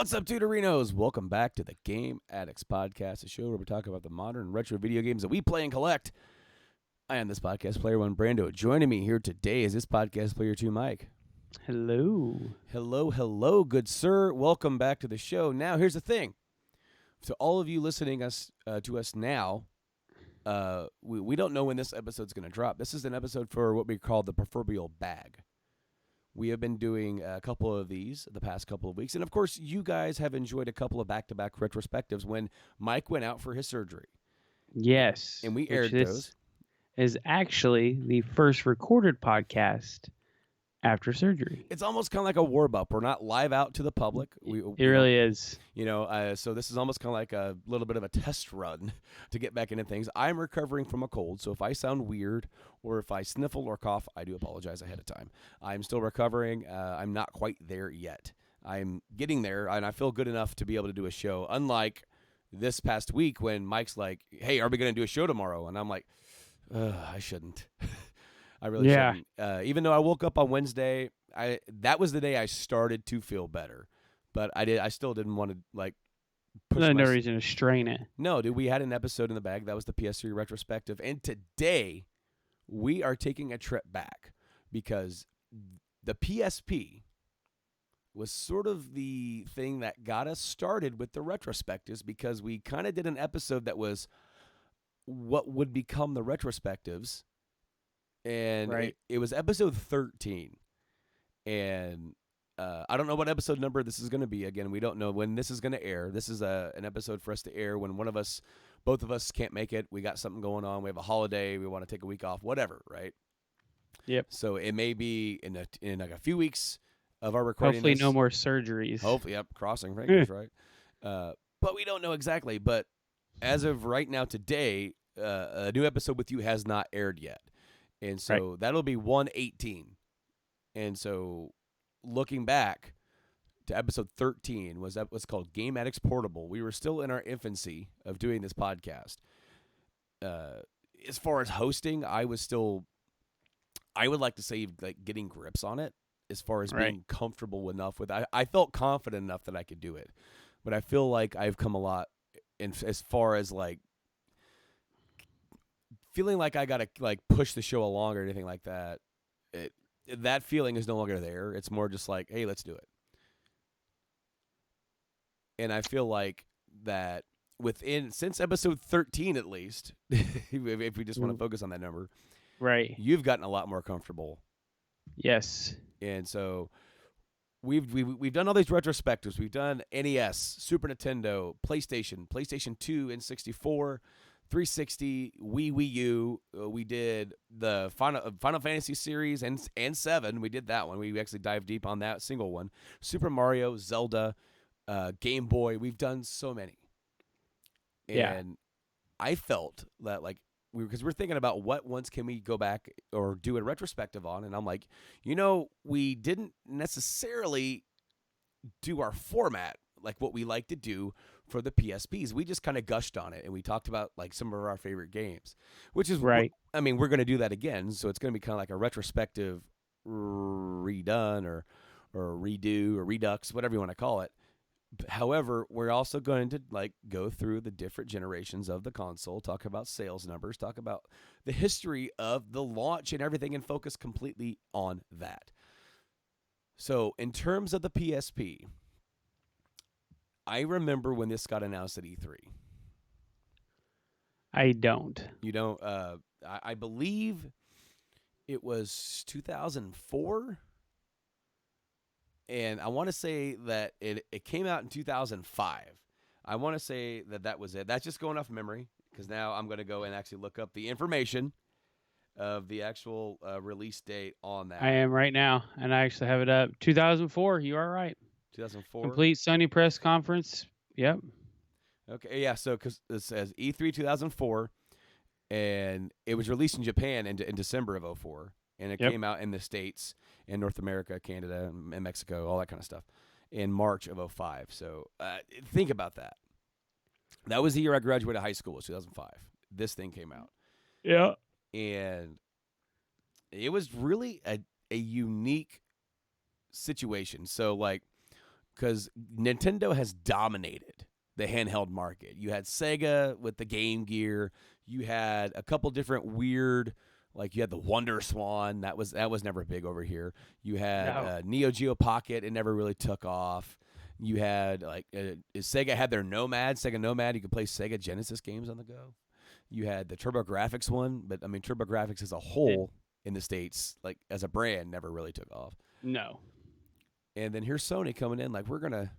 What's up, Tudorinos? Welcome back to the Game Addicts podcast, a show where we talk about the modern retro video games that we play and collect. I am this podcast player one, Brando. Joining me here today is this podcast player two, Mike. Hello. Hello, good sir. Welcome back to the show. Now, here's the thing. To all of you listening to us now, we don't know when this episode's going to drop. This is an episode for what we call the proverbial bag. We have been doing a couple of these the past couple of weeks. And, of course, you guys have enjoyed a couple of back-to-back retrospectives when Mike went out for his surgery. Yes. And we aired those. Is actually the first recorded podcast after surgery. It's almost kind of like a warm-up. We're not live out to the public. It really is. You know, so this is almost kind of like a little bit of a test run to get back into things. I'm recovering from a cold, so if I sound weird or if I sniffle or cough, I do apologize ahead of time. I'm still recovering. I'm not quite there yet. I'm getting there, and I feel good enough to be able to do a show, unlike this past week when Mike's like, hey, are we going to do a show tomorrow? And I'm like, I shouldn't. I really shouldn't. Even though I woke up on Wednesday, that was the day I started to feel better. But I still didn't want to push There's no reason to strain it. No, dude, we had an episode in the bag. That was the PS3 retrospective. And today we are taking a trip back because the PSP was sort of the thing that got us started with the retrospectives, because we kind of did an episode that was what would become the retrospectives. And right. it was episode 13. And I don't know what episode number this is going to be. Again, we don't know when this is going to air. This is an episode for us to air when both of us can't make it. We got something going on. We have a holiday. We want to take a week off, whatever, right? Yep. So it may be in like a few weeks of our recording. Hopefully no more surgeries. Hopefully, yep, crossing fingers, right? But we don't know exactly. But as of right now today, a new episode with you has not aired yet. And so that'll be 118. And so looking back to episode 13 was called Game Addicts Portable. We were still in our infancy of doing this podcast. As far as hosting, I would like to say getting grips on it as far as being comfortable enough with it. I felt confident enough that I could do it. But I feel like I've come a lot as far as feeling like I gotta push the show along or anything like that. That feeling is no longer there. It's more just like, hey, let's do it. And I feel like that since episode 13 at least, if we just want to focus on that number, right, you've gotten a lot more comfortable. Yes. And so we've done all these retrospectives. We've done NES, Super Nintendo, PlayStation 2, and 64. 360, Wii U. We did the Final Fantasy series and 7. We did that one. We actually dived deep on that single one. Super Mario, Zelda, Game Boy. We've done so many. And I felt that because we're thinking about what ones can we go back or do a retrospective on, and I'm like, we didn't necessarily do our format like what we like to do for the PSPs. We just kind of gushed on it, and we talked about some of our favorite games, which is right. I mean, we're going to do that again, so it's going to be kind of like a retrospective redone or redo or redux, whatever you want to call it. However, we're also going to go through the different generations of the console, talk about sales numbers, talk about the history of the launch and everything, and focus completely on that. So in terms of the PSP, I remember when this got announced at E3. I don't. You don't? I believe it was 2004. and I want to say that it came out in 2005. I want to say that that was it. That's just going off memory because now I'm going to go and actually look up the information of the actual release date on I that. am right now, and I actually have it up. 2004. You are right. 2004. Complete Sony press conference. Yep. Okay, yeah. So because it says E3 2004, and it was released in Japan in December of '04, and it Yep. came out in the States, in North America, Canada, and Mexico, all that kind of stuff, in March of '05. So think about that. That was the year I graduated high school, was 2005. This thing came out, Yeah. and it was really a unique situation. So like, because Nintendo has dominated the handheld market. You had Sega with the Game Gear. You had a couple different weird, like you had the Wonder Swan. That was never big over here. You had No. Neo Geo Pocket. It never really took off. You had Sega had their Sega Nomad. You could play Sega Genesis games on the go. You had the TurboGrafx one, but I mean TurboGrafx as a Did whole in the States, like as a brand, never really took off. no. And then here's Sony coming in like we're gonna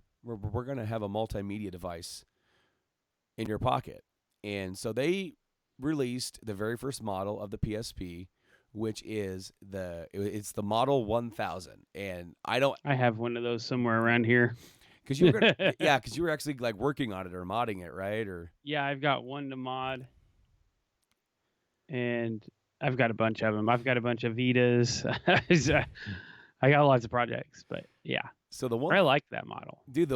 have a multimedia device in your pocket. And so they released the very first model of the PSP, which is it's the Model 1000. And I don't I have one of those somewhere around here. because you were gonna yeah because you were actually like working on it or modding it, right? Or Yeah, I've got one to mod, and I've got a bunch of them. I've got a bunch of Vitas. I got lots of projects, but yeah, so the one I like that model. dude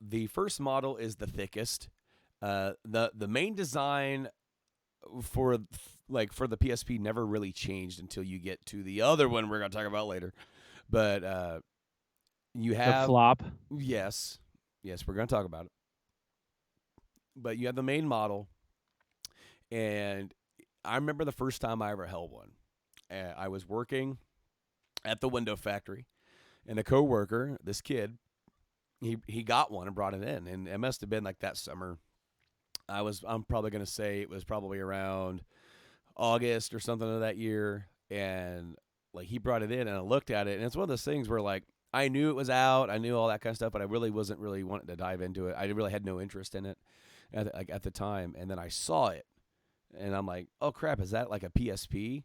the first model is the thickest. The main design for for the PSP never really changed until you get to the other one we're gonna talk about later. But you The have flop. yes, yes, we're gonna talk about it. But you have the main model, and I remember the first time I ever held one. I was working at the window factory, and a coworker, this kid, he got one and brought it in, and it must have been like that summer. I'm probably gonna say it was probably around August or something of that year, and like he brought it in, and I looked at it, and it's one of those things where like I knew it was out, I knew all that kind of stuff, but I really wasn't really wanting to dive into it. I really had no interest in it at the time, and then I saw it, and I'm like, oh crap, is that like a PSP?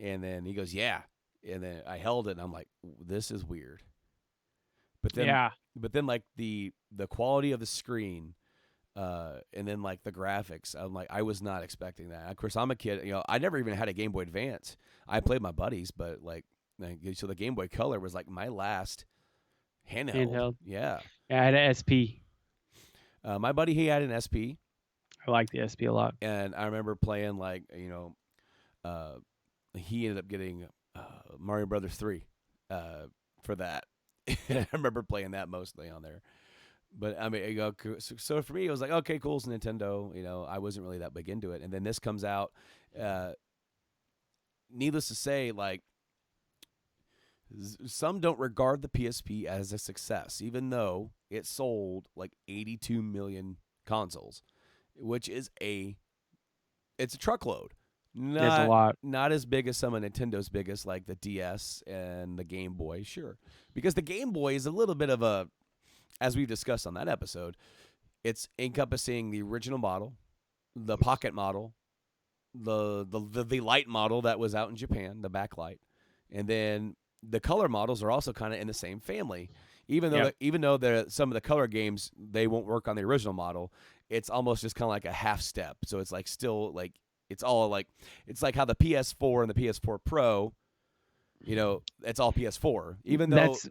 And then he goes, yeah, and then I held it, and I'm like, this is weird. But then, Yeah, like the quality of the screen, and then like the graphics, I'm like, I was not expecting that. Of course, I'm a kid. I never even had a Game Boy Advance. I played my buddies, but so the Game Boy Color was like my last handheld. handheld. Yeah, Yeah, I had an SP. my buddy he had an SP, I like the SP a lot. and I remember playing uh, he ended up getting Mario Brothers 3 for that. I remember playing that mostly on there. But I mean, so for me, it was like, okay, cool, it's Nintendo. I wasn't really that big into it. And then this comes out. Uh, Needless to say, like some don't regard the PSP as a success, even though it sold like 82 million consoles, which is it's a truckload. It's a lot. Not as big as some of Nintendo's biggest, like the DS and the Game Boy, sure, because the Game Boy is a little bit of a, as we discussed on that episode, it's encompassing the original model, the pocket model, the light model that was out in Japan, the backlight, and then the color models are also kind of in the same family. Even though some of the color games they won't work on the original model, it's almost just kind of like a half step. So it's like still like it's all like it's like how the PS4 and the PS4 Pro, it's all PS4. That's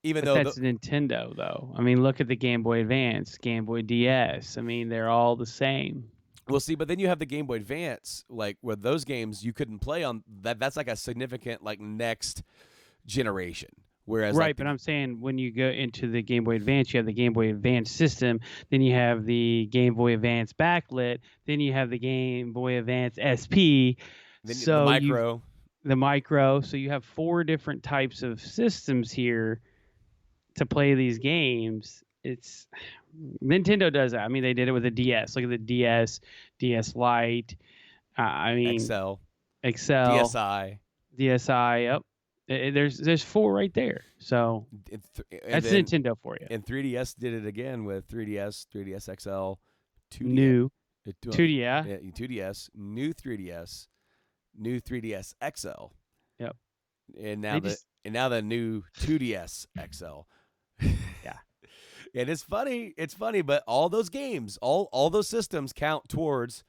Nintendo though. I mean, look at the Game Boy Advance, Game Boy DS. I mean, they're all the same. We'll see, but then you have the Game Boy Advance, like where those games you couldn't play on that. That's like a significant like next generation. Whereas Right, but I'm saying when you go into the Game Boy Advance, you have the Game Boy Advance system, then you have the Game Boy Advance backlit, then you have the Game Boy Advance SP. then So the micro. So you have 4 different types of systems here to play these games. It's Nintendo does that. I mean, they did it with the DS. Look at the DS, DS Lite. I mean, XL, XL, DSi. DSi. Yep. There's four right there. So And that's then Nintendo for you. and 3DS did it again with 3DS, 3DS XL, 2DS, New uh, 2D, yeah. 2DS, new 3DS, new 3DS XL, Yep. and They just now the new 2DS XL. yeah. And it's funny. It's funny, but all those games, all those systems count towards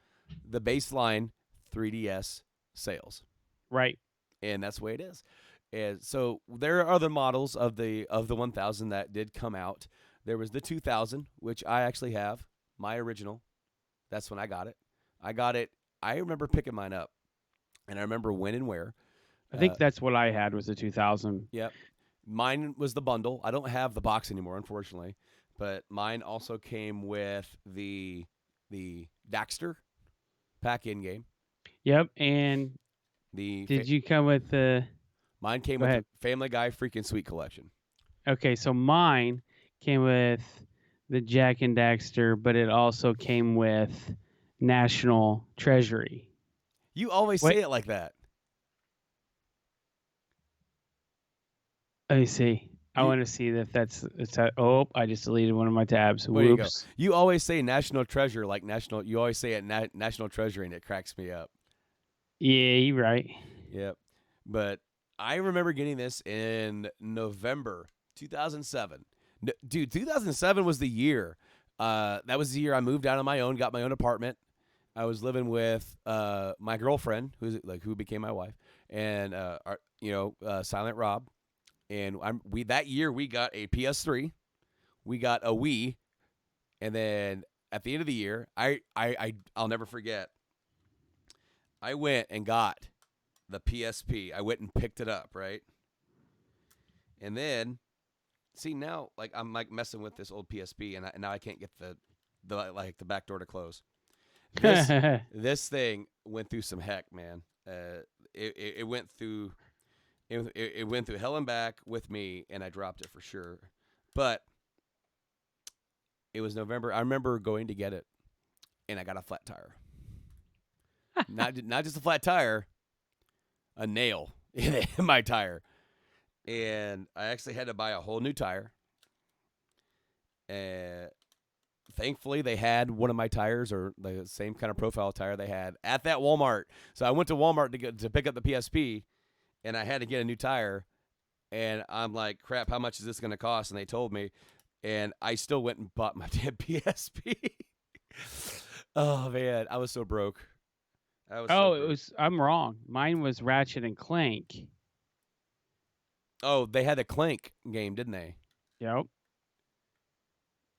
the baseline 3DS sales, Right. and that's the way it is. And so there are other models of the 1000 that did come out. There was the 2000, which I actually have, my original. That's when I got it. I got it. I remember picking mine up, and I remember when and where. I Uh, think that's what I had was the 2000. yep, mine was the bundle. I don't have the box anymore, unfortunately, but mine also came with the Daxter pack in game. Yep. And The did you come with the Mine came go with the ahead. Family Guy Freaking Sweet collection. Okay, so mine came with the Jack and Daxter, but it also came with National Treasury. You always say Wait, it like that. let me see. I You want to see if that's it's that. Oh, I just deleted one of my tabs. Where you go? Whoops. You always say National Treasure like national. You always say it National Treasure, and it cracks me up. Yeah, you're right. Yep. But I remember getting this in November 2007. Dude, 2007 was the year. That was the year I moved out on my own, got my own apartment. I was living with my girlfriend, who became my wife, and Silent Rob. And we that year we got a PS3, we got a Wii, and then at the end of the year, I'll never forget. I went and got the PSP. I went and picked it up, right? And then see now, like I'm like messing with this old PSP, and now I can't get the back door to close. This this thing went through some heck, man. It went through it went through hell and back with me, and I dropped it for sure. But it was November. I remember going to get it, and I got a flat tire. Not just a flat tire, a nail in my tire, and I actually had to buy a whole new tire. And thankfully, they had one of my tires or the same kind of profile tire they had at that Walmart. So I went to Walmart to pick up the PSP, and I had to get a new tire. And I'm like, crap, how much is this going to cost? And they told me, and I still went and bought my damn PSP. Oh man, I was so broke. I was so Oh, it broke. was. I'm wrong. Mine was Ratchet and Clank. Oh, they had a Clank game, didn't they? Yep.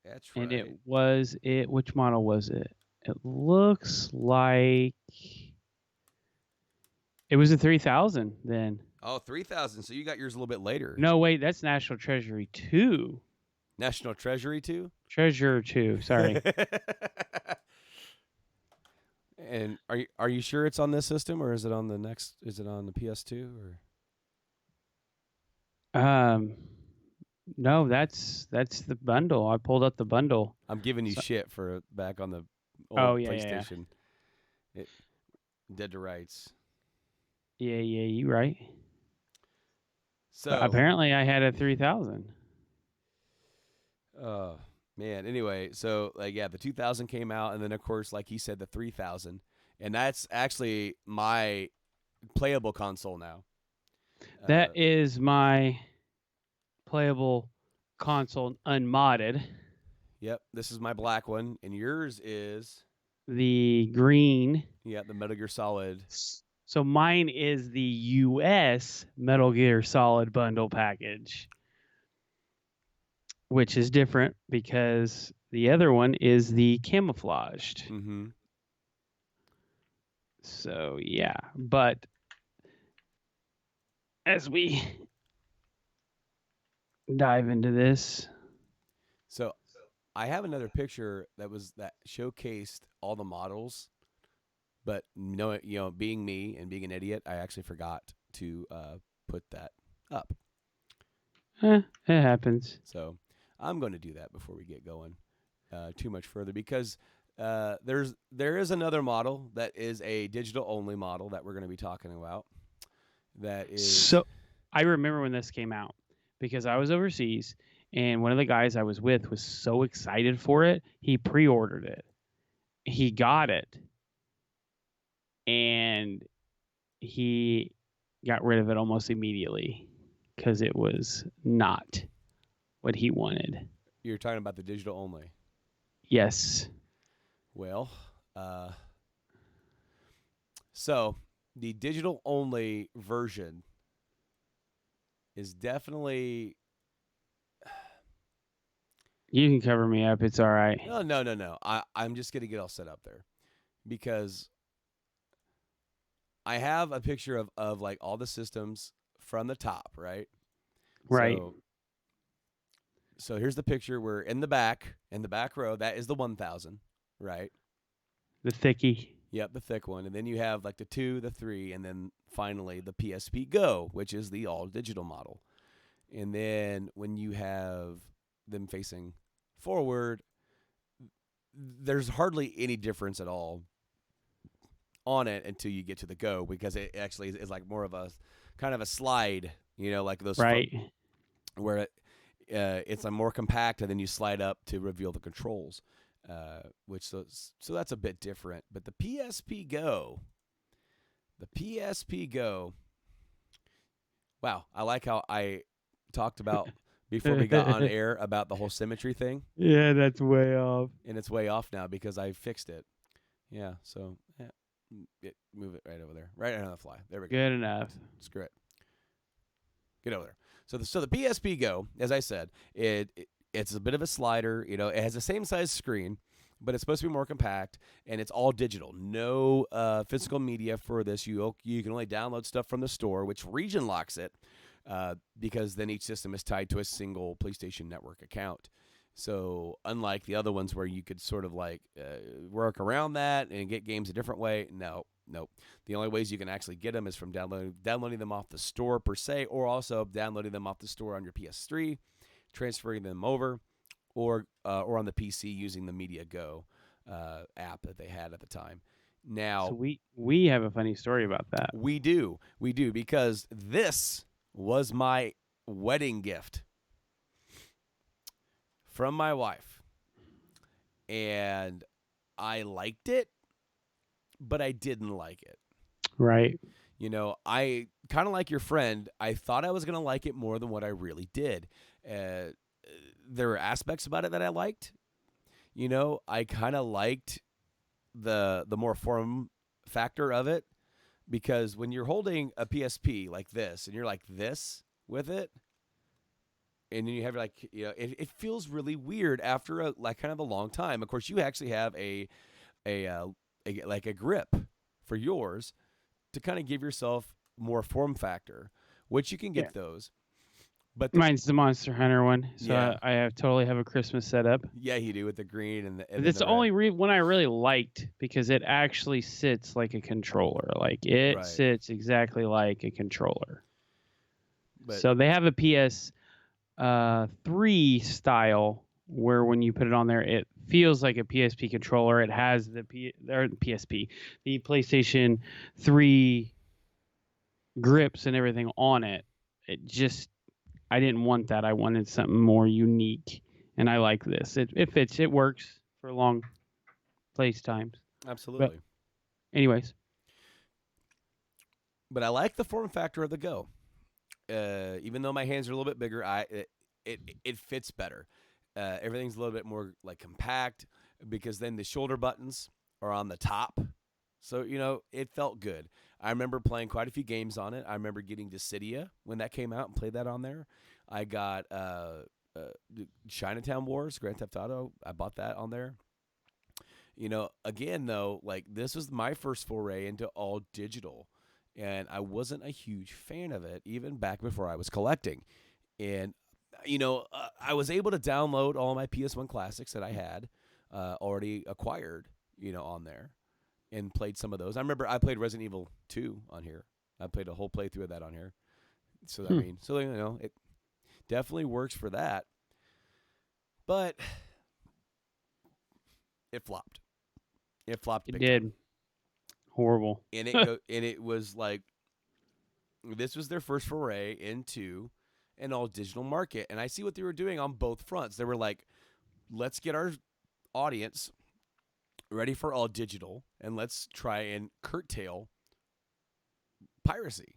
That's And it right. was it. Which model was it? It looks like it was a 3000 then. Oh, 3,000. So you got yours a little bit later. No, wait, that's National Treasury 2. National Treasury too. Treasure 2, sorry. And are you sure it's on this system, or is it on the next? Is it on the PS2 or? Um no, that's the bundle. I pulled up the bundle. I'm giving you So, shit for back on the oh old yeah. PlayStation. It, dead to rights. Yeah, you right. But So, apparently I had a 3000. oh man. Anyway, so like yeah, the 2000 came out, and then of course, like he said, the 3000, and that's actually my playable console now. That is my playable console unmodded. Yep, this is my black one, and yours is The green. yeah, the Metal Gear Solid. So mine is the US Metal Gear Solid bundle package, which is different because the other one is the camouflaged. Mm-hmm. So yeah, but as we dive into this, So I have another picture that showcased all the models, but being me and being an idiot, I actually forgot to put that up. it happens. So I'm going to do that before we get going too much further, because there is another model that is a digital only model that we're going to be talking about. That is So I remember when this came out because I was overseas and one of the guys I was with was so excited for it. He pre-ordered it. He got it and he got rid of it almost immediately because it was not what he wanted. You're talking about the digital only. Yes. Well, uh, so the digital only version is definitely You can cover me up. It's all right. no. I'm just gonna get all set up there because I have a picture of like all the systems from the top, right? Right. So here's the picture. We're in the back row. That is the 1000, right? The thickie. Yep, the thick one. And then you have like the 2, the 3, and then finally the PSP Go, which is the all digital model. And then when you have them facing forward, there's hardly any difference at all on it until you get to the Go because it actually is like more of a kind of a slide, like those Right. where it's a more compact and then you slide up to reveal the controls, which so that's a bit different. But the PSP Go, wow, I like how I talked about before we got on air about the whole symmetry thing, Yeah, that's way off. and it's way off now because I fixed it. Yeah, so move it right over there, right on the fly. There we go. Good enough. Screw it. Get over there. So the PSP Go, as I said, it's a bit of a slider. It has the same size screen, but it's supposed to be more compact, and it's all digital. No physical media for this. You can only download stuff from the store, which region locks it, because then each system is tied to a single PlayStation Network account. So unlike the other ones where you could sort of like work around that and get games a different way, no. The only ways you can actually get them is from downloading them off the store per se, or also downloading them off the store on your PS3, transferring them over, or on the PC using the Media Go app that they had at the time. Now So we have a funny story about that. we do because this was my wedding gift from my wife, and I liked it, but I didn't like it. Right. I kind of like your friend. I thought I was going to like it more than what I really did. There were aspects about it that I liked. I kind of liked the more form factor of it, because when you're holding a PSP like this and you're like this with it, and then you have like, it feels really weird after a long time. Of course, you actually have a grip for yours to kind of give yourself more form factor, which you can get those. But Mine's the Monster Hunter one, so Yeah. I totally have a Christmas setup. yeah, you do with the green and But it's the red. only one I really liked because it actually sits like a controller. Like it Right. sits exactly like a controller. But So they have a PS 3 style where when you put it on there, it feels like a PSP controller. It has the PSP, the PlayStation 3 grips and everything on it. I didn't want that. I wanted something more unique, and I like this. It fits. It works for long place times. absolutely. But anyways, But I like the form factor of the Go. Even though my hands are a little bit bigger, it fits better. Everything's a little bit more like compact, because then the shoulder buttons are on the top. So, it felt good. I remember playing quite a few games on it. I remember getting Dissidia when that came out and played that on there. I got Chinatown Wars, Grand Theft Auto. I bought that on there. Again, though, like this was my first foray into all digital, and I wasn't a huge fan of it even back before I was collecting. And I was able to download all my PS1 classics that I had already acquired, on there, and played some of those. I remember I played Resident Evil 2 on here. I played a whole playthrough of that on here. So it definitely works for that. But it flopped. It flopped it big did time. horrible. And it was like This was their first foray into an all digital market. And I see what they were doing on both fronts. They were like, let's get our audience ready for all digital and let's try and curtail piracy.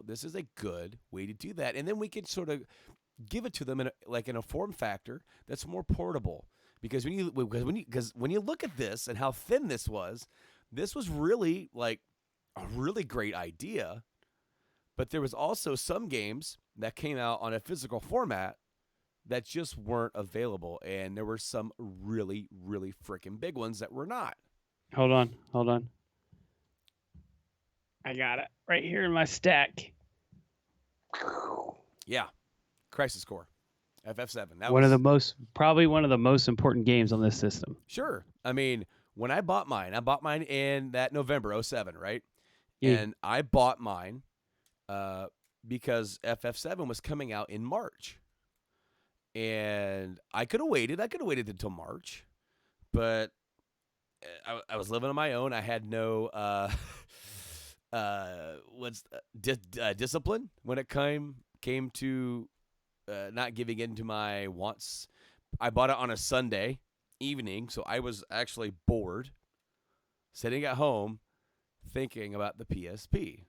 This is a good way to do that. And then we can sort of give it to them in a form factor that's more portable. Because when you look at this and how thin this was really like a really great idea. But there was also some games that came out on a physical format that just weren't available, and there were some really, really freaking big ones that were not. Hold on. I got it right here in my stack. Yeah, Crisis Core, FF7. Probably one of the most important games on this system. Sure. I mean, when I bought mine in that November 07, right? Yeah. And I bought mine because FF7 was coming out in March. And I could have waited. Until March. But I was living on my own. I had no discipline when it came to not giving in to my wants. I bought it on a Sunday evening, so I was actually bored, sitting at home, thinking about the PSP.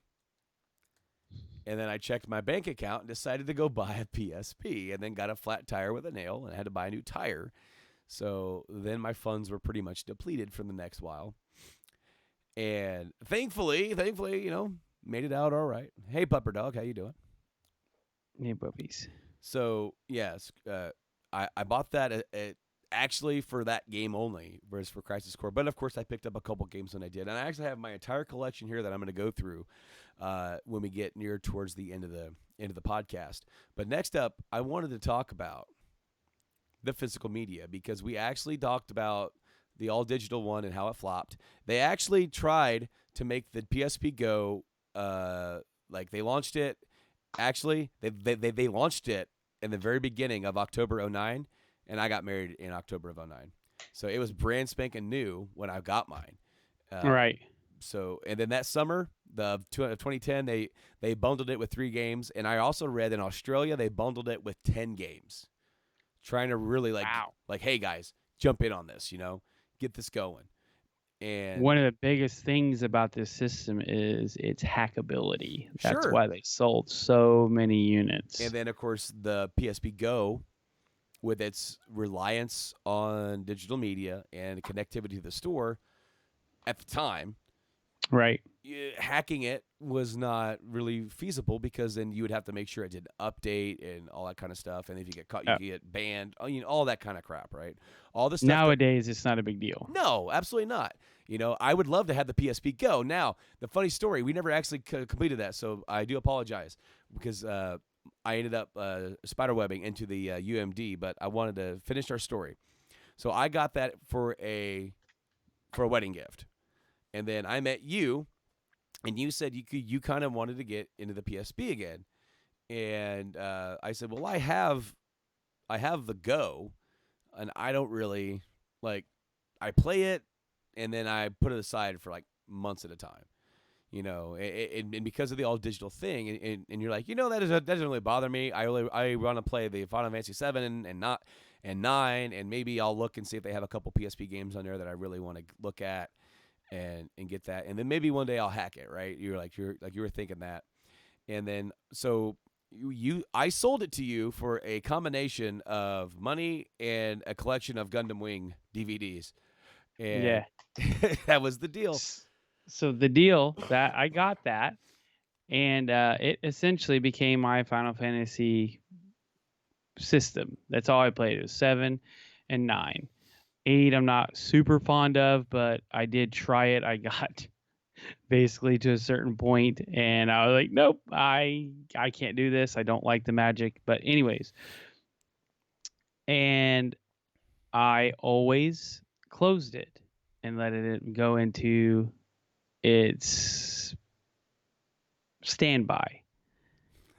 And then I checked my bank account and decided to go buy a PSP, and then got a flat tire with a nail and had to buy a new tire. So then my funds were pretty much depleted for the next while. And thankfully, made it out all right. Hey, Pupper Dog, how you doing? Hey, puppies. So, yes, I bought that actually for that game only, whereas for Crisis Core. But, of course, I picked up a couple games when I did. And I actually have my entire collection here that I'm going to go through when we get near towards the end of the podcast. But next up, I wanted to talk about the physical media, because we actually talked about the all digital one and how it flopped. They actually tried to make the PSP Go like they launched it. Actually, they launched it in the very beginning of October 09, and I got married in October of 09. So it was brand spanking new when I got mine. Right. So, and then that summer, the 2010, they bundled it with 3 games, and I also read in Australia they bundled it with 10 games, trying to really Wow. hey guys, jump in on this, get this going. And one of the biggest things about this system is its hackability. That's Sure. why they sold so many units. And then, of course, the PSP Go, with its reliance on digital media and connectivity to the store at the time, Right. hacking it was not really feasible, because then you would have to make sure it did update and all that kind of stuff. And if you get caught, you could get banned, all that kind of crap, right? All this stuff. Nowadays, it's not a big deal. No, absolutely not. I would love to have the PSP Go. Now, the funny story, we never actually completed that, so I do apologize, because I ended up spiderwebbing into the UMD, but I wanted to finish our story. So I got that for a wedding gift, and then I met you, and you said you kind of wanted to get into the PSP again, and I said, well, I have the Go, and I don't really I play it, and then I put it aside for months at a time, and because of the all digital thing, and you're like, that doesn't really bother me. I want to play the Final Fantasy 7 and 9, and maybe I'll look and see if they have a couple PSP games on there that I really want to look at and get that, and then maybe one day I'll hack it, right? You were thinking that, and then so I sold it to you for a combination of money and a collection of Gundam Wing DVDs. And Yeah. that was the deal. So the deal that I got that, and it essentially became my Final Fantasy system. That's all I played. It was 7 and 9. 8 I'm not super fond of, but I did try it. I got basically to a certain point, and I was like, nope, I can't do this. I don't like the magic. But anyways, and I always closed it and let it go into its standby.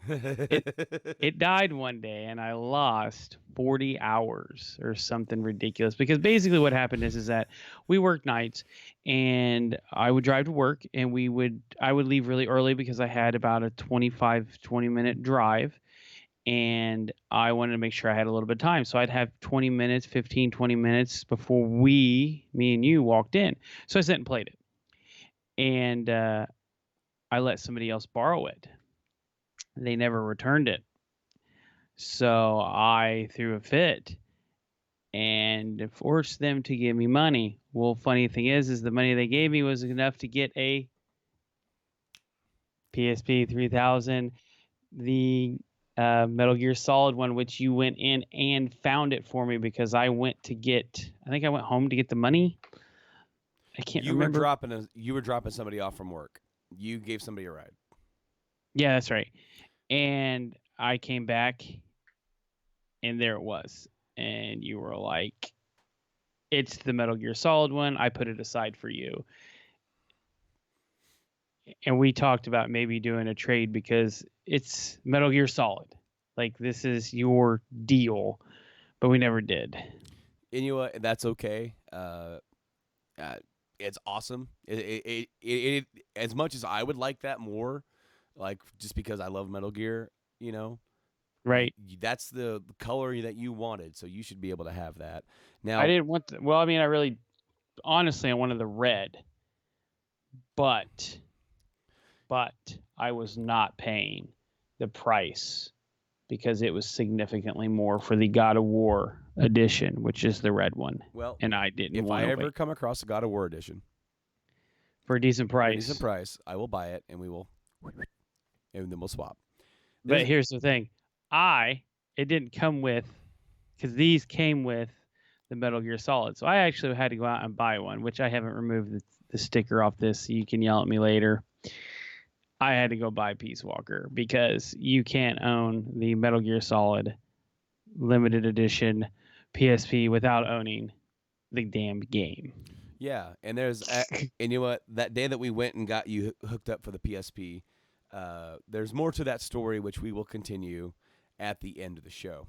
It it died one day, and I lost 40 hours or something ridiculous. Because basically, what happened is that we worked nights, and I would drive to work, and I would leave really early because I had about a 20-minute drive, and I wanted to make sure I had a little bit of time. So I'd have 20 minutes, 15, 20 minutes before me and you walked in. So I sat and played it, and I let somebody else borrow it. They never returned it. So I threw a fit and forced them to give me money. Well, funny thing is the money they gave me was enough to get a PSP 3000, the Metal Gear Solid one, which you went in and found it for me because I went to get. I think I went home to get the money. I can't remember. You were dropping somebody off from work. You gave somebody a ride. Yeah, that's right. And I came back, and there it was. And you were like, "It's the Metal Gear Solid one. I put it aside for you." And we talked about maybe doing a trade because it's Metal Gear Solid. Like, this is your deal, but we never did. And you know what? That's okay. It's awesome. As much as I would like that more, like just because I love Metal Gear, you know, Right. that's the color that you wanted, so you should be able to have that. I Now, didn't want the, well, I mean, I really, honestly, I wanted the red, but, but I was not paying the price because it was significantly more for the God of War edition, which is the red one. well, And I didn't if want I to ever wait come across a God of War edition for a decent for a price. decent price, I will buy it, and and then we'll swap. But here's the thing. It didn't come with, because these came with the Metal Gear Solid. So I actually had to go out and buy one, which I haven't removed the sticker off this, so you can yell at me later. I had to go buy Peace Walker because you can't own the Metal Gear Solid limited edition PSP without owning the damn game. Yeah, and and you know what? That day that we went and got you hooked up for the PSP, there's more to that story, which we will continue at the end of the show.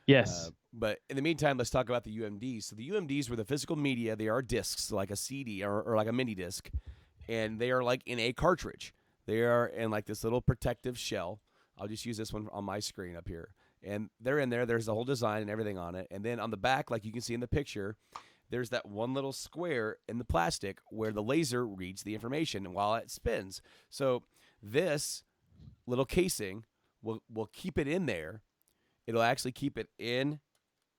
Yes. But in the meantime, let's talk about the UMDs. So the UMDs were the physical media. They are discs, like a CD or like a mini disc, and they are like in a cartridge. They are in like this little protective shell. I'll just use this one on my screen up here. And they're in there. There's the whole design and everything on it. And then on the back, like you can see in the picture, there's that one little square in the plastic where the laser reads the information while it spins. So this little casing will keep it in there. It'll actually keep it in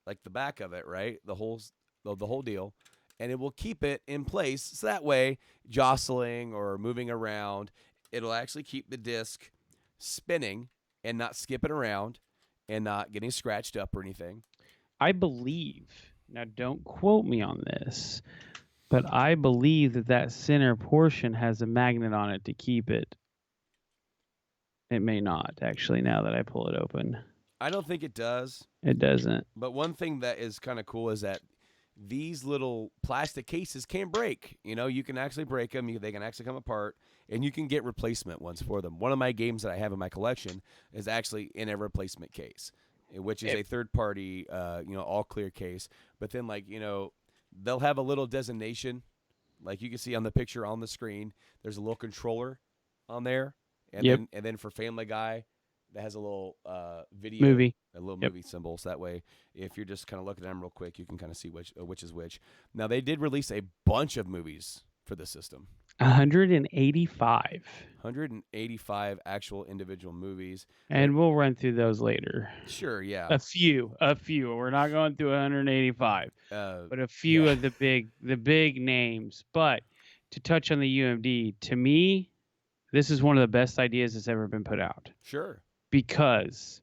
like the back of it, right? The whole deal. And it will keep it in place so that way jostling or moving around, it'll actually keep the disc spinning and not skipping around and not getting scratched up or anything. I believe, now don't quote me on this, but I believe that center portion has a magnet on it to keep it. It may not, actually, now that I pull it open. I don't think it does. It doesn't. But one thing that is kind of cool is that these little plastic cases can break. You know, you can actually break them. They can actually come apart, and you can get replacement ones for them. One of my games that I have in my collection is actually in a replacement case, which is a third-party, all clear case. But then, like, they'll have a little designation, like you can see on the picture on the screen. There's a little controller on there, and then for Family Guy, that has a little video movie. A little movie symbol. So that way, if you're just kind of looking at them real quick, you can kind of see which is which. Now, they did release a bunch of movies for the system. 185. 185 actual individual movies. And we'll run through those later. Sure, yeah. A few. We're not going through 185. But a few of the big names. But to touch on the UMD, to me, this is one of the best ideas that's ever been put out. Sure. Because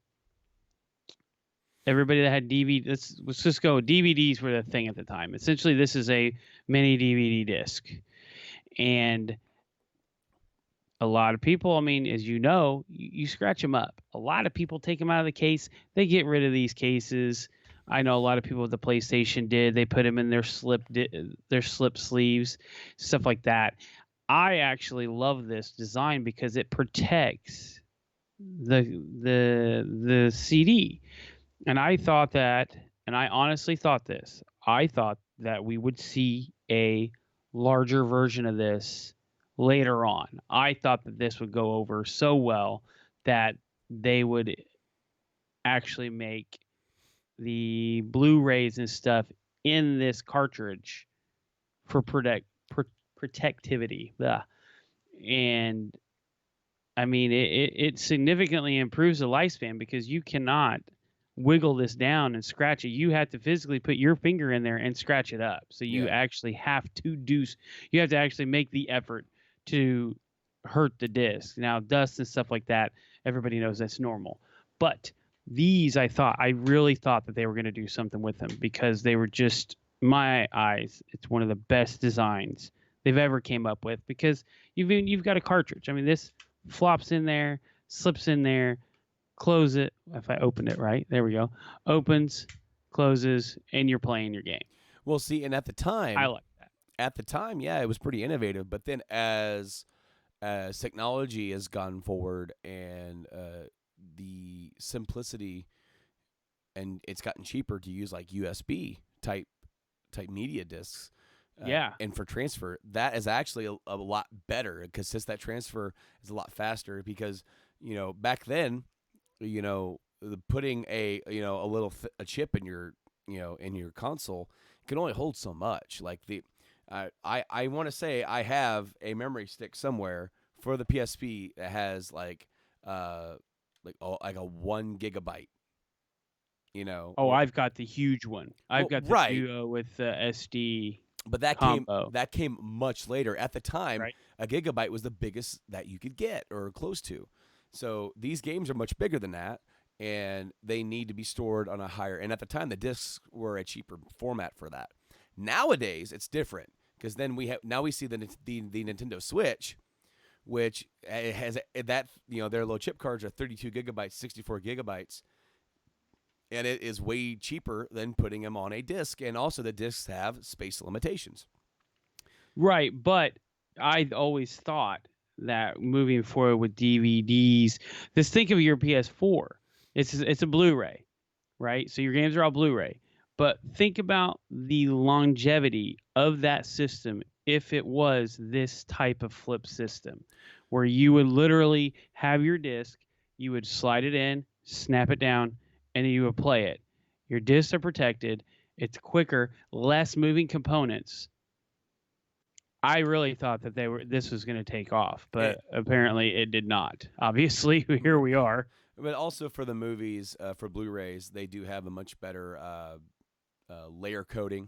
everybody that had DVD, let's just go. DVDs were the thing at the time. Essentially, this is a mini DVD disc. And a lot of people, I mean, as you know, you scratch them up. A lot of people take them out of the case. They get rid of these cases. I know a lot of people with the PlayStation did. They put them in their slip sleeves, stuff like that. I actually love this design because it protects the CD. And I thought that, and I honestly thought this. I thought that we would see a larger version of this later on. I thought that this would go over so well that they would actually make the Blu-rays and stuff in this cartridge for protectivity. Ugh. And I mean, it significantly improves the lifespan because you cannot wiggle this down and scratch it. You have to physically put your finger in there and scratch it up. So you Yeah. actually have to you have to actually make the effort to hurt the disc. Now, dust and stuff like that, everybody knows that's normal. But these, I really thought that they were going to do something with them because they were just, my eyes, it's one of the best designs they've ever came up with because you've got a cartridge. I mean, this flops in there, slips in there, close it. If I open it right, there we go. Opens, closes, and you're playing your game. Well, see, and I like that. at the time, yeah, it was pretty innovative. But then as technology has gone forward and the simplicity, and it's gotten cheaper to use like USB type media discs. Yeah. And for transfer, that is actually a lot better because since that transfer is a lot faster. Because back then, putting a little a chip in your in your console can only hold so much. Like I want to say I have a memory stick somewhere for the PSP that has like a 1 gigabyte. Oh, Or I've got the huge one. I've well, got the right. Duo with the SD But combo. that came much later. At the time, Right. a gigabyte was the biggest that you could get or close to. So these games are much bigger than that, and they need to be stored on a higher. And at the time, the discs were a cheaper format for that. Nowadays, it's different because then we see the Nintendo Switch, which has that their low chip cards are 32 gigabytes, 64 gigabytes, and it is way cheaper than putting them on a disc. And also, the discs have space limitations. Right, but I always thought that moving forward with DVDs, just think of your PS4. It's a Blu-ray, right? So your games are all Blu-ray. But think about the longevity of that system if it was this type of flip system where you would literally have your disc, you would slide it in, snap it down, and then you would play it. Your discs are protected, it's quicker, less moving components. I really thought that this was going to take off, It, but apparently it did not. Obviously, here we are. but also for the movies, for Blu-rays, they do have a much better layer coating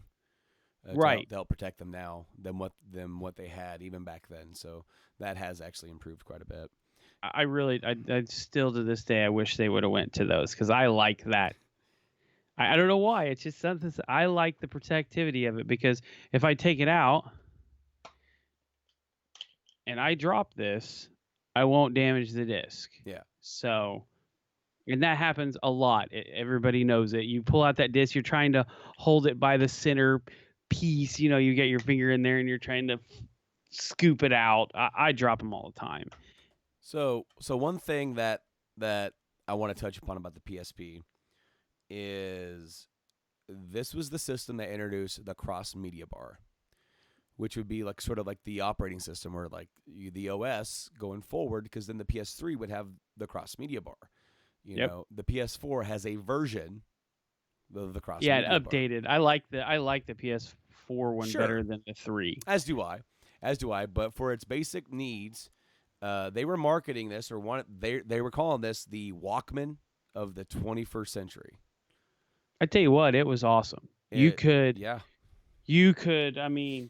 Right. to help protect them now than what they had even back then. So that has actually improved quite a bit. I really, I still to this day, I wish they would have went to those because I like that. I don't know why. It's just something I like the protectivity of it because if I take it out and I drop this, I won't damage the disc. Yeah. So, and that happens a lot. Everybody knows it. You pull out that disc, you're trying to hold it by the center piece. You get your finger in there and you're trying to scoop it out. I drop them all the time. So one thing that I want to touch upon about the PSP is this was the system that introduced the cross media bar, which would be like sort of like the operating system or like the OS going forward, because then the PS3 would have the cross media bar. Yep. The PS4 has a version of the cross Yeah, it media bar. updated. I like the PS4 one Sure. better than the 3. As do I. But for its basic needs, they were marketing this they were calling this the Walkman of the 21st century. I tell you what, it was awesome. You could, I mean,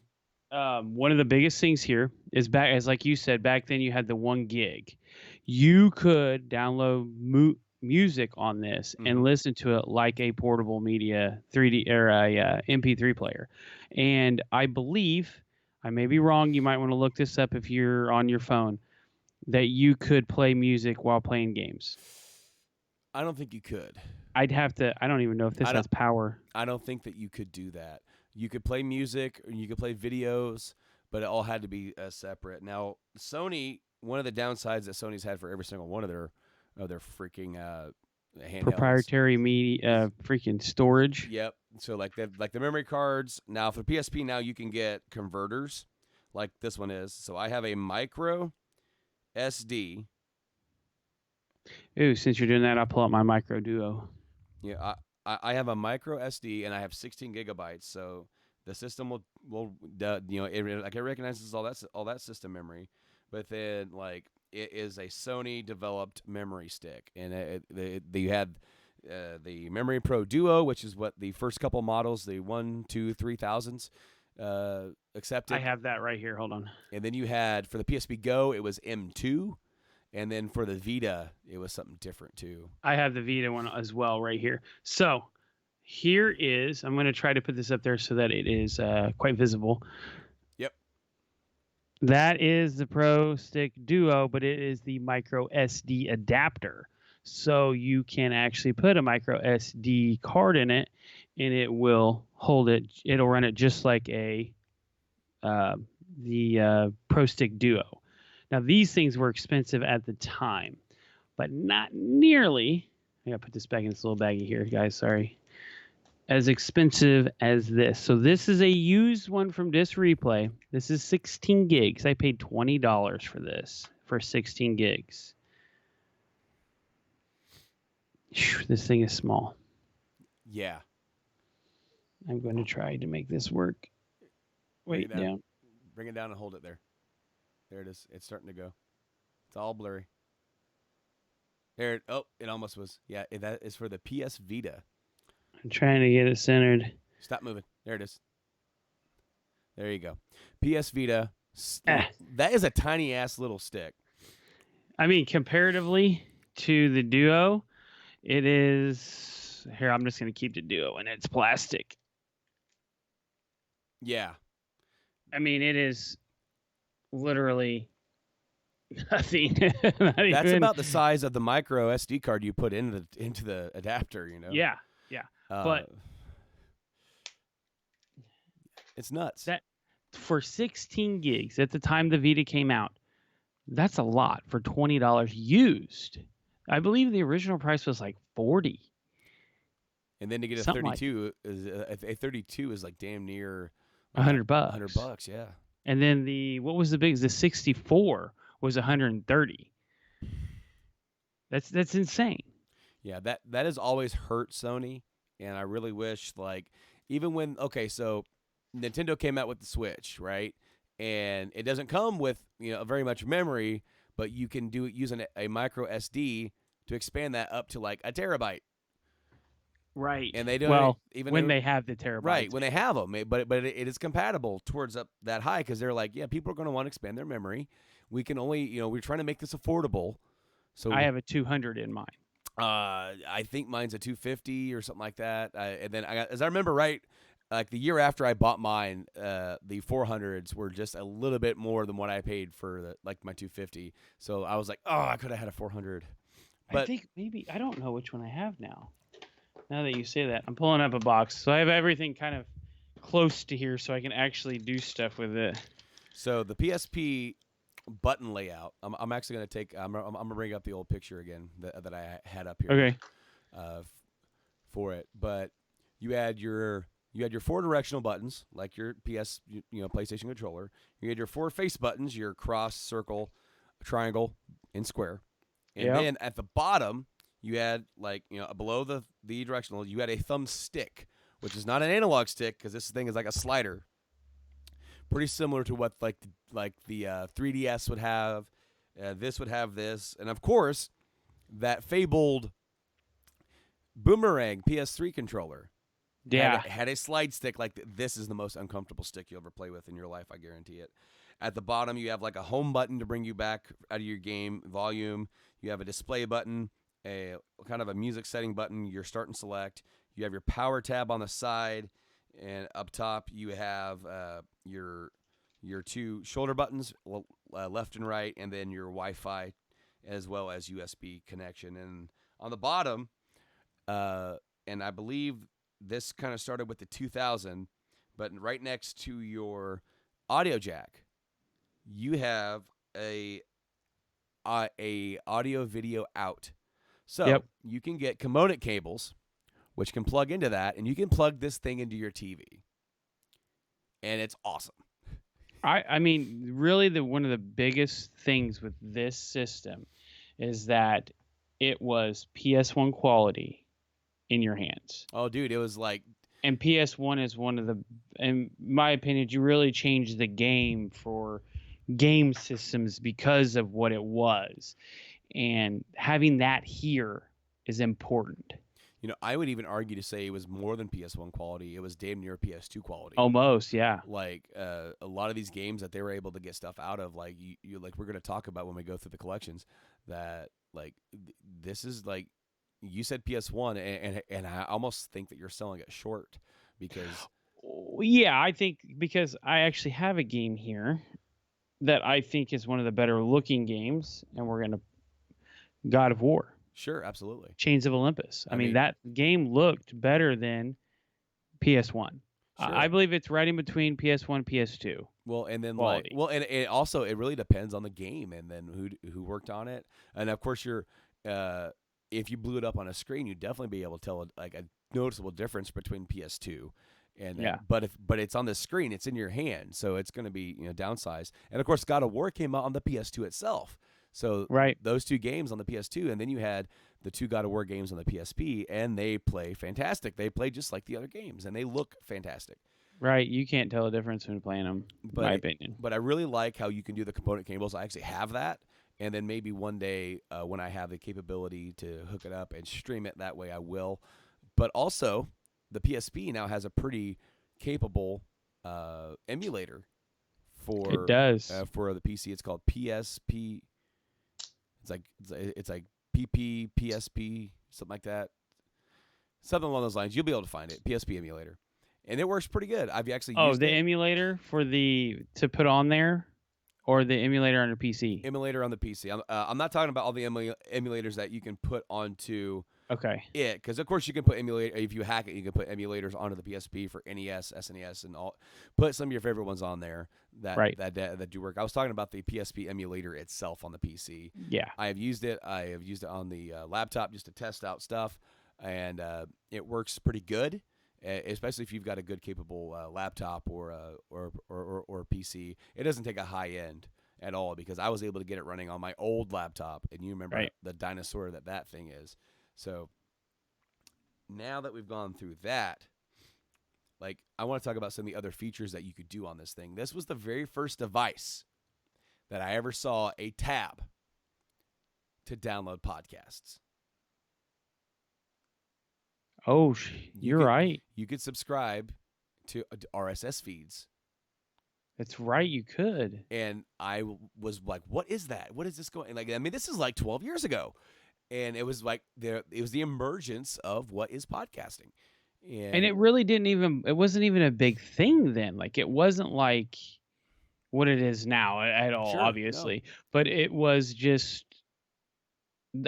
one of the biggest things here is back, as like you said, back then you had the 1 gig. You could download music on this and listen to it like a portable media 3D or a MP3 player. And I believe, I may be wrong, you might want to look this up if you're on your phone, that you could play music while playing games. I don't think you could. I don't even know if this has power. I don't think that you could do that. You could play music or you could play videos, but it all had to be separate. Now, Sony, one of the downsides that Sony's had for every single one of their of their freaking handhelds. Proprietary media, freaking storage. Yep. So like the memory cards. Now for PSP, now you can get converters, like this one is. So I have a micro SD. Ooh, since you're doing that, I'll pull up my Micro Duo. Yeah, I have a micro SD and I have 16 gigabytes. So the system it recognizes all that system memory, but then like it is a Sony developed memory stick, and you had the Memory Pro Duo, which is what the first couple models, the 1, 2, 3000s, accepted. I have that right here. Hold on. And then you had for the PSP Go, it was M2, and then for the Vita, it was something different too. I have the Vita one as well right here. So here is, I'm going to try to put this up there so that it is quite visible. Yep. That is the Pro Stick Duo, but it is the micro SD adapter. So you can actually put a micro SD card in it, and it will hold it. It'll run it just like the Pro Stick Duo. Now these things were expensive at the time, but not nearly. I gotta put this back in this little baggie here, guys. Sorry. As expensive as this. So this is a used one from Disc Replay. This is 16 gigs. I paid $20 for this for 16 gigs. Whew, this thing is small. Yeah. I'm going to try to make this work. Wait, down. Bring it down and hold it there. There it is. It's starting to go. It's all blurry. There. It almost was. Yeah, that is for the PS Vita. I'm trying to get it centered. Stop moving. There it is. There you go. PS Vita. That is a tiny ass little stick. I mean, comparatively to the Duo, it is. Here, I'm just going to keep the Duo, and it's plastic. Yeah. I mean, it is literally nothing. That's about the size of the micro SD card you put into the adapter, you know? Yeah, yeah. But it's nuts. That for 16 gigs at the time the Vita came out, that's a lot for $20 used. I believe the original price was like $40. And then to get a 32 is a 32 is like damn near $100. $100, yeah. And then what was the biggest? The 64 was $130. That's insane. Yeah, that has always hurt Sony, and I really wish even when so Nintendo came out with the Switch, right? And it doesn't come with very much memory, but you can do it using a micro SD to expand that up to like a terabyte. Right. And they don't even when they have the terabytes. Right, when they have them. But it is compatible towards up that high because they're like, yeah, people are going to want to expand their memory. We can only, we're trying to make this affordable. So I have a 200 in mine. I think mine's a 250 or something like that. And then as I remember right, like the year after I bought mine, the 400s were just a little bit more than what I paid for my 250. So I was like, oh, I could have had a 400. But I think maybe, I don't know which one I have now. Now that you say that, I'm pulling up a box. So I have everything kind of close to here so I can actually do stuff with it. So the PSP button layout, I'm actually going to take, I'm going to bring up the old picture again that I had up here. Okay. For it. But you had your 4 directional buttons, like your PlayStation controller. You had your 4 face buttons, your cross, circle, triangle, and square. And then at the bottom, you had below the directional, you had a thumb stick, which is not an analog stick because this thing is like a slider. Pretty similar to what the 3DS would have. This would have this, and of course, that fabled Boomerang PS3 controller. Yeah, had a slide stick. This is the most uncomfortable stick you'll ever play with in your life. I guarantee it. At the bottom, you have like a home button to bring you back out of your game volume. You have a display button, a kind of a music setting button, your start and select. You have your power tab on the side, and up top you have your 2 shoulder buttons, left and right, and then your Wi-Fi, as well as USB connection. And on the bottom, and I believe this kind of started with the 2000, but right next to your audio jack, you have a audio video out So Yep. you can get component cables, which can plug into that, and you can plug this thing into your TV, and it's awesome. I mean, really, one of the biggest things with this system is that it was PS1 quality in your hands. Oh, dude, it was like, And PS1 is one of the, in my opinion, you really changed the game for game systems because of what it was. And having that here is important. I would even argue to say it was more than PS1 quality. It was damn near PS2 quality. Almost, yeah. Like a lot of these games that they were able to get stuff out of, like you like we're gonna talk about when we go through the collections, that like this is like you said PS1, and I almost think that you're selling it short because Yeah, I think because I actually have a game here that I think is one of the better looking games, and we're gonna God of War, sure, absolutely. Chains of Olympus. I mean, mean, that game looked better than PS1. I sure. believe it's right in between PS1 and PS2 Well, and then like, quality. well, and it also it really depends on the game and then who worked on it, and of course you're, if you blew it up on a screen, you'd definitely be able to tell like a noticeable difference between PS2, and Yeah, but it's on the screen, it's in your hand, so it's going to be downsized, and of course God of War came out on the PS2 itself, so right, those two games on the PS2, and then you had the two God of War games on the PSP, and they play fantastic. They play just like the other games, and they look fantastic. right. You can't tell the difference when playing them, in my But opinion. but I really like how you can do the component cables. I actually have that, and then maybe one day when I have the capability to hook it up and stream it that way, I will. But also, the PSP now has a pretty capable emulator It does. for the PC. It's called PSP. It's like PP PSP, something like that, something along those lines. You'll be able to find it. PSP emulator, and it works pretty good. I've actually Oh, used the it. emulator for the to put on there, or the emulator on your PC. Emulator on the PC. I'm not talking about all the emulators that you can put onto Okay. it, because of course you can put emulator, if you hack it, you can put emulators onto the PSP for NES, SNES, and all. Put some of your favorite ones on there that Right. that do work. I was talking about the PSP emulator itself on the PC. Yeah. I have used it. I have used it on the laptop just to test out stuff, and it works pretty good. Especially if you've got a good capable laptop or PC. It doesn't take a high end at all, because I was able to get it running on my old laptop, and you remember Right. the dinosaur that thing is. So now that we've gone through that, like, I want to talk about some of the other features that you could do on this thing. This was the very first device that I ever saw a tab to download podcasts. Oh, You you're could right. you could subscribe to RSS feeds, That's right. You could. and I was like, "What is that? What is this going?" Like, I mean, this is like 12 years ago, and it was like it was the emergence of what is podcasting, And and it really didn't even. It wasn't even a big thing then. Like it wasn't like what it is now at all, sure, no, obviously. But it was just.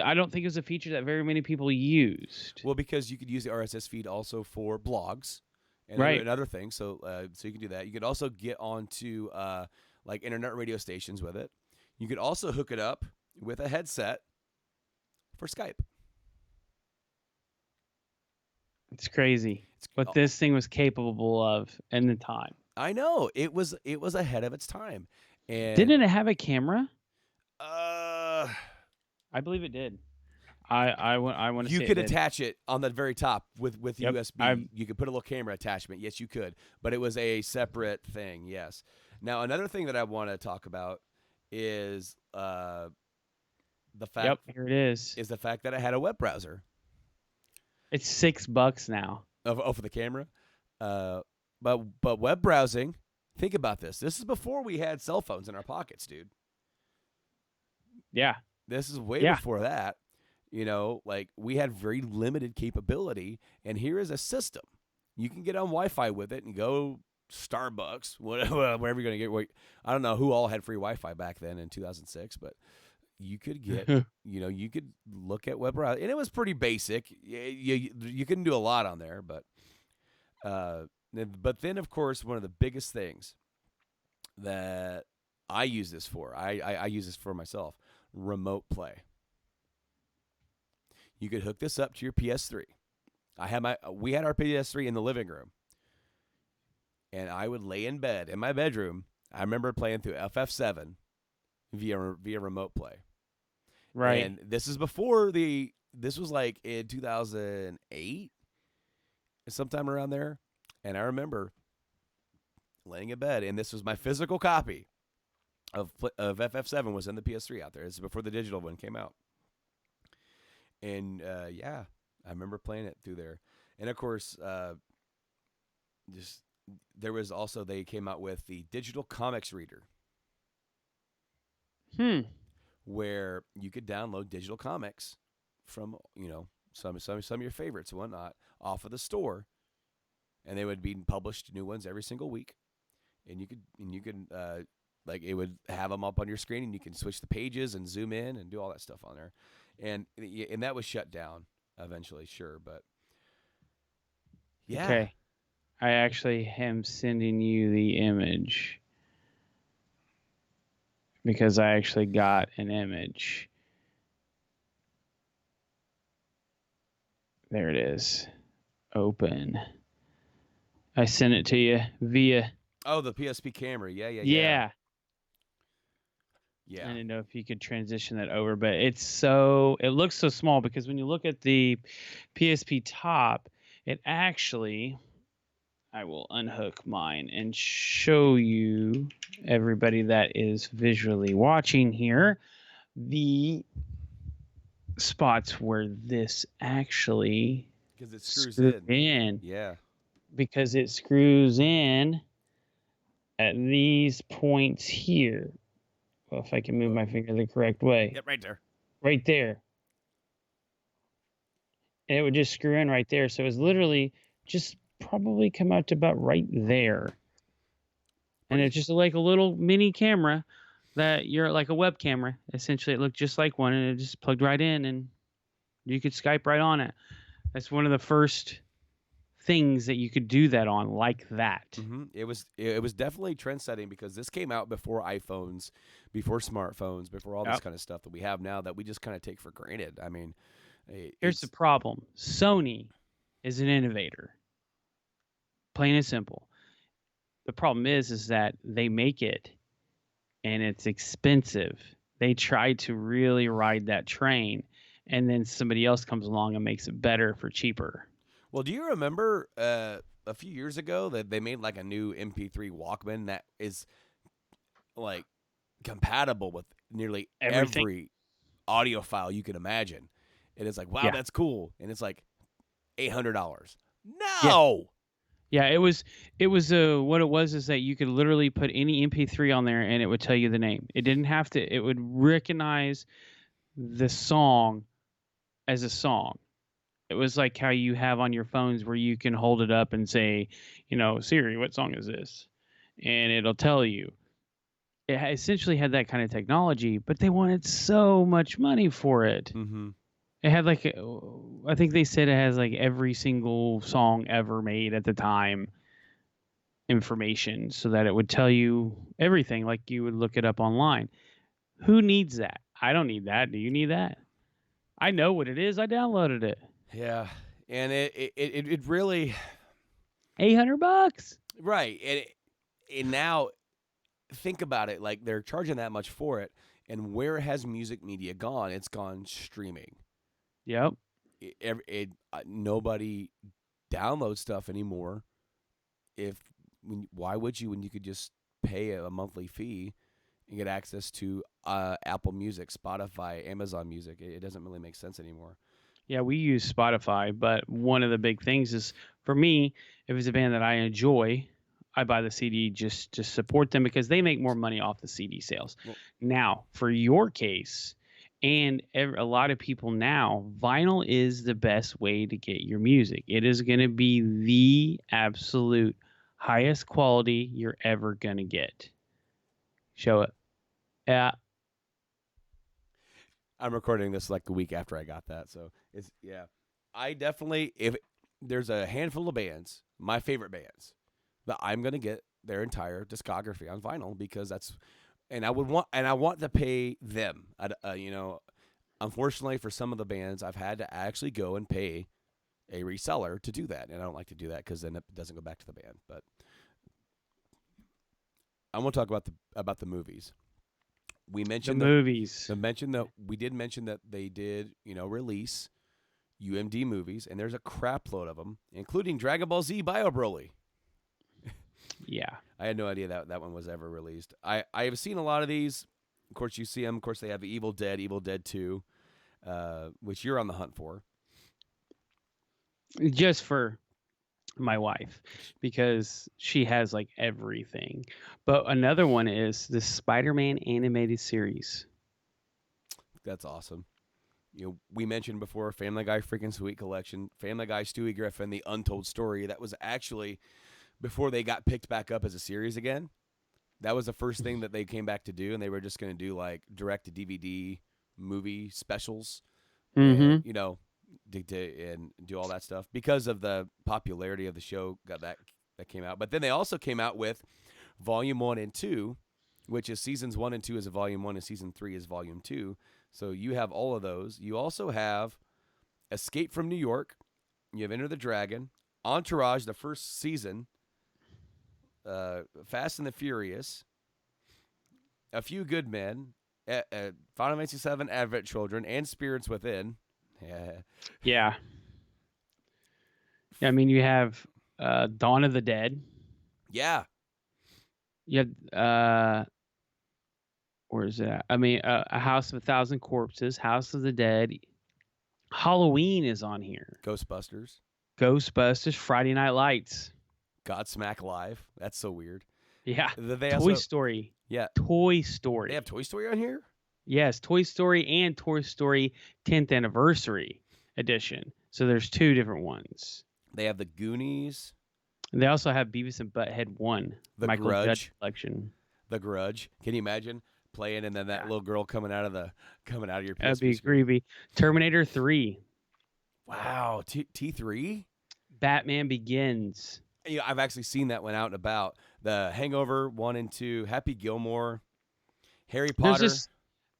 I don't think it was a feature that very many people used. well, because you could use the RSS feed also for blogs and Right. other things, so you can do that. You could also get onto like internet radio stations with it. You could also hook it up with a headset for Skype. It's crazy It's, what this thing was capable of in the time. I know it was ahead of its time, and Didn't it have a camera? uh, I believe it did. I want to you say it could did. attach it on the very top with Yep. USB. You could put a little camera attachment. Yes, you could, but it was a separate thing. Yes. Now another thing that I want to talk about is the fact Yep. Here it is. is the fact that it had a web browser It's $6 now. for the camera. Uh, but web browsing. Think about this. This is before we had cell phones in our pockets, dude. Yeah. This is way Yeah. before that. Like, we had very limited capability, and here is a system. You can get on Wi-Fi with it and go Starbucks, whatever, wherever you're going to get. I don't know who all had free Wi-Fi back then in 2006, but you could get, you could look at web browser, and it was pretty basic. You couldn't do a lot on there, but then, of course, one of the biggest things that I use this for, I use this for myself, remote play. You could hook this up to your PS3. We had our PS3 in the living room, and I would lay in bed in my bedroom. I remember playing through FF7 via remote play. Right. And this is before this was like in 2008, sometime around there. And I remember laying in bed, and this was my physical copy of FF7 was in the PS3 out there. This is before the digital one came out. And yeah, I remember playing it through there. And of course, just there was also they came out with the digital comics reader Hmm. where you could download digital comics from some of your favorites and whatnot off of the store, and they would be published new ones every single week, and you could like it would have them up on your screen, and you can switch the pages and zoom in and do all that stuff on there, and that was shut down eventually, sure, but yeah. Okay. I actually am sending you the image because I actually got an image. There it is. Open. I sent it to you via. Oh, the PSP camera, yeah. Yeah. I didn't know if you could transition that over, but it looks so small because when you look at the PSP top, it actually, I will unhook mine and show you, everybody that is visually watching here, the spots where this actually because it screws screws in. Yeah. because it screws in at these points here. Well, if I can move my finger the correct way. Yep, right there. Right there. And it would just screw in right there. So it was literally just probably come out to about right there. And it's just like a little mini camera that you're like a web camera. Essentially, it looked just like one, and it just plugged right in, and you could Skype right on it. That's one of the first things that you could do that on, like that. Mm-hmm. It was definitely trend setting because this came out before iPhones, before smartphones, before all this kind of stuff that we have now that we just kind of take for granted. I mean, here's the problem: Sony is an innovator, plain and simple. The problem is that they make it, and it's expensive. They try to really ride that train, and then somebody else comes along and makes it better for cheaper. Well, do you remember a few years ago that they made like a new MP3 Walkman that is like compatible with nearly every audio file you can imagine? And it's like, wow, that's cool. And it's like $800. No. Yeah, it was what it was is that you could literally put any MP3 on there and it would tell you the name. It didn't have to. It would recognize the song as a song. It was like how you have on your phones where you can hold it up and say, Siri, what song is this? And it'll tell you. It essentially had that kind of technology, but they wanted so much money for it. Mm-hmm. It had like, I think they said it has like every single song ever made at the time information so that it would tell you everything like you would look it up online. Who needs that? I don't need that. Do you need that? I know what it is. I downloaded it. Yeah. And it really $800. Right. And now think about it, like they're charging that much for it, and where has music media gone? It's gone streaming. Yep. Nobody downloads stuff anymore. Why would you when you could just pay a monthly fee and get access to Apple Music, Spotify, Amazon Music? It doesn't really make sense anymore. Yeah, we use Spotify, but one of the big things is for me, if it's a band that I enjoy, I buy the CD just to support them because they make more money off the CD sales. Well, now, for your case, and a lot of people now, vinyl is the best way to get your music. It is going to be the absolute highest quality you're ever going to get. Show it. Yeah. I'm recording this like the week after I got that, so it's I definitely, if there's a handful of bands, my favorite bands, that I'm gonna get their entire discography on vinyl because I want to pay them. Unfortunately, for some of the bands, I've had to actually go and pay a reseller to do that, and I don't like to do that because then it doesn't go back to the band. But I want to talk about the movies. We The mentioned movies. we did mention that they did release UMD movies, and there's a crap load of them, including Dragon Ball Z Bio Broly. Yeah. I had no idea that one was ever released. I have seen a lot of these. Of course, you see them. Of course, they have Evil Dead 2, which you're on the hunt for. Just for my wife, because she has like everything. But another one is the Spider-Man animated series. That's awesome. We mentioned before Family Guy Freaking Sweet Collection, Family Guy Stewie Griffin, The Untold Story. That was actually before they got picked back up as a series again. That was the first thing that they came back to do, and they were just going to do like direct to DVD movie specials, and Mm-hmm. and do all that stuff because of the popularity of the show. Got that came out, but then they also came out with Volume 1 and 2, which is seasons 1 and 2 is a Volume 1, and season 3 is Volume 2. So you have all of those. You also have Escape from New York. You have Enter the Dragon, Entourage, the first season, Fast and the Furious, A Few Good Men, Final Fantasy VII Advent Children, and Spirits Within. Yeah. I mean, you have Dawn of the Dead. Yeah. You have where is that? I mean, A House of a Thousand Corpses, House of the Dead. Halloween is on here. Ghostbusters, Ghostbusters, Friday Night Lights. Godsmack Live. That's so weird. Yeah. They Toy also, Story. yeah, Toy they have Story. Toy Story on here. Yes, Toy Story and Toy Story 10th Anniversary Edition. So there's two different ones. They have the Goonies, And they also have Beavis and Butthead 1, The Michael Judd Grudge. collection. The Grudge. Can you imagine playing and then that Yeah. little girl coming out of your That'd PSP be screen? creepy. Terminator 3, Wow, T3. Batman Begins. Yeah, I've actually seen that one out and about. The Hangover 1 and 2, Happy Gilmore, Harry There's Potter. just,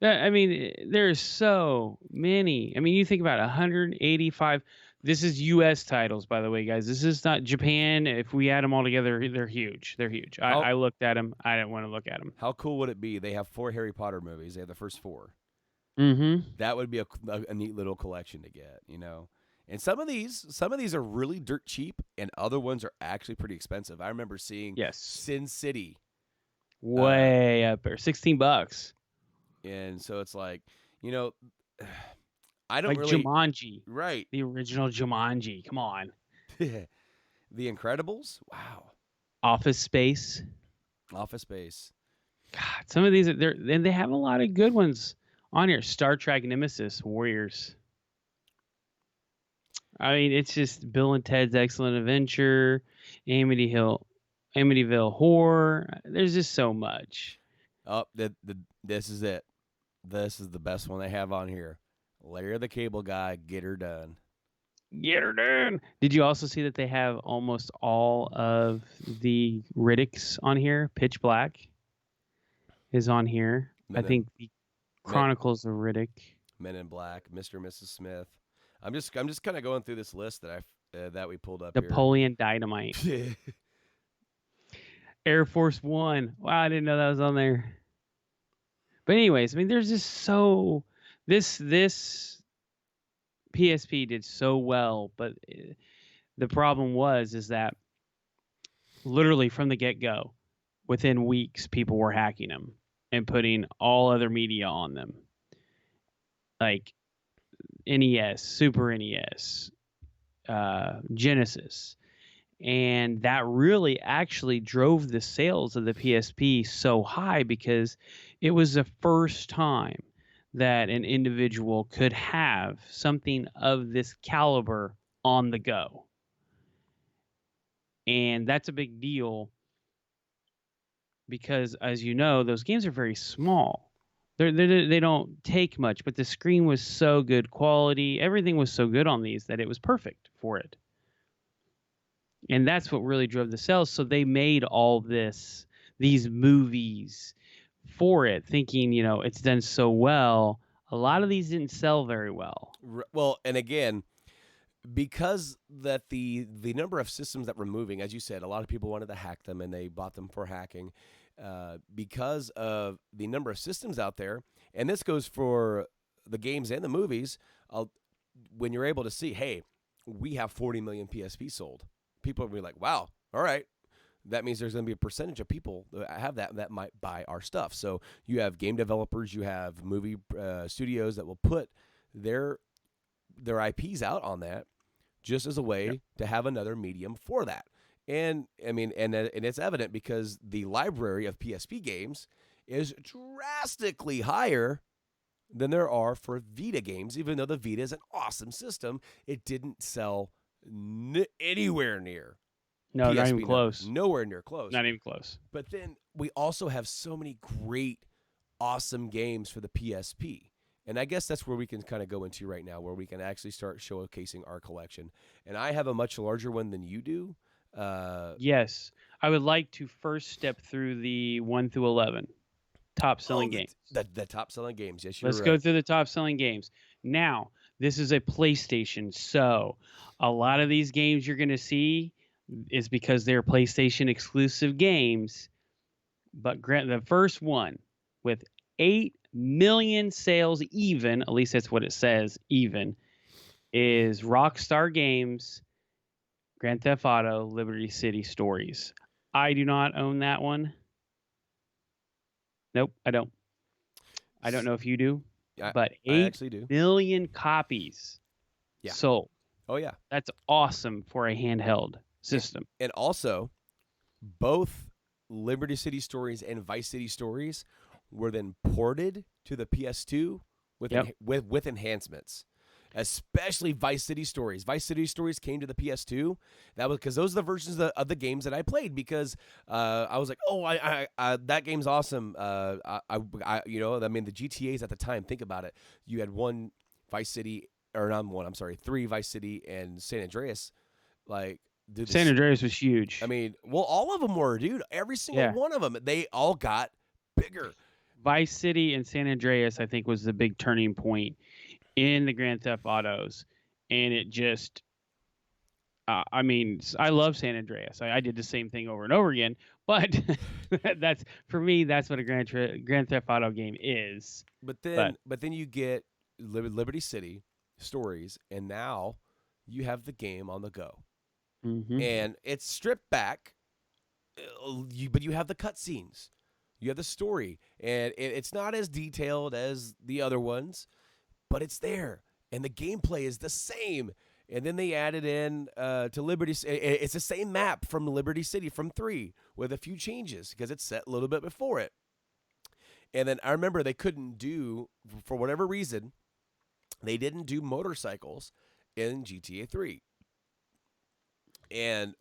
I mean, there's so many. I mean, you think about 185. This is U.S. titles, by the way, guys. This is not Japan. If we add them all together, they're huge. They're huge. How I looked at them. I didn't want to look at them. how cool would it be? They have 4 Harry Potter movies. They have the first 4. Mm-hmm. That would be a neat little collection to get. And some of these are really dirt cheap, and other ones are actually pretty expensive. I remember seeing Yes. Sin City, Way up there. $16. and so it's like, you know, I don't Like really Jumanji. right. The original Jumanji. Come on. The Incredibles, wow. Office Space. Office Space, God, some of these and they have a lot of good ones on here. Star Trek Nemesis Warriors. I mean, it's just Bill and Ted's Excellent Adventure, Amityville Horror. There's just so much. oh, this is it. This is the best one they have on here. Larry the Cable Guy, Get Her Done. Get her done. Did you also see that they have almost all of the Riddicks on here? Pitch Black is on here. I think the Chronicles of Riddick. Men in Black, Mr. and Mrs. Smith. I'm just kind of going through this list that we pulled up Napoleon Dynamite. here. Air Force One. Wow, I didn't know that was on there. But anyways, I mean, there's just so this PSP did so well, but the problem is that literally from the get-go, within weeks, people were hacking them and putting all other media on them, like NES, Super NES, Genesis. And that really actually drove the sales of the PSP so high because it was the first time that an individual could have something of this caliber on the go. And that's a big deal because, as you know, those games are very small. They don't take much, but the screen was so good quality. Everything was so good on these that it was perfect for it. And that's what really drove the sales. So they made all these movies for it, thinking, it's done so well. A lot of these didn't sell very well. Well, and again, because that the number of systems that were moving, as you said, a lot of people wanted to hack them and they bought them for hacking. Because of the number of systems out there, and this goes for the games and the movies. When you're able to see, hey, we have 40 million PSP sold, people will be like, wow, all right. That means there's going to be a percentage of people that have that might buy our stuff. So you have game developers, you have movie studios that will put their IPs out on that just as a way to have another medium for that. And I mean, and it's evident because the library of PSP games is drastically higher than there are for Vita games. Even though the Vita is an awesome system, it didn't sell anywhere near No, not PSP even numbers. close. Nowhere near close. Not even close. But then we also have so many great, awesome games for the PSP. And I guess that's where we can kind of go into right now, where we can actually start showcasing our collection. And I have a much larger one than you do. Yes, I would like to first step through the 1 through 11 top selling games. The top selling games. Yes, you're Let's right. go through the top selling games. Now, this is a PlayStation, so a lot of these games you're going to see is because they're PlayStation exclusive games. But the first one with 8 million sales, even, at least that's what it says, even, is Rockstar Games Grand Theft Auto Liberty City Stories. I do not own that one. Nope, I don't. I don't know if you do, but I 8 actually do. million copies sold. Oh, yeah. That's awesome for a handheld system. And also, both Liberty City Stories and Vice City Stories were then ported to the PS2 with enhancements. Especially Vice City Stories. Vice City Stories came to the PS2. That was because those are the versions of the games that I played. Because I was like, oh, I that game's awesome. I the GTA's at the time. Think about it. You had one Vice City, or not one. I'm sorry, 3 Vice City and San Andreas. Like, dude, San Andreas was huge. I mean, well, all of them were, dude. Every single one of them. They all got bigger. Vice City and San Andreas, I think, was the big turning point in the Grand Theft Autos, and it just, I mean, I love San Andreas. I did the same thing over and over again, but that's, for me, that's what a Grand Theft Auto game is. But then you get Liberty City Stories, and now you have the game on the go, and it's stripped back, but you have the cutscenes, you have the story, and it's not as detailed as the other ones. But it's there, and the gameplay is the same. And then they added in to Liberty. It's the same map from Liberty City from 3 with a few changes because it's set a little bit before it. And then I remember they couldn't do, for whatever reason, they didn't do motorcycles in GTA 3. And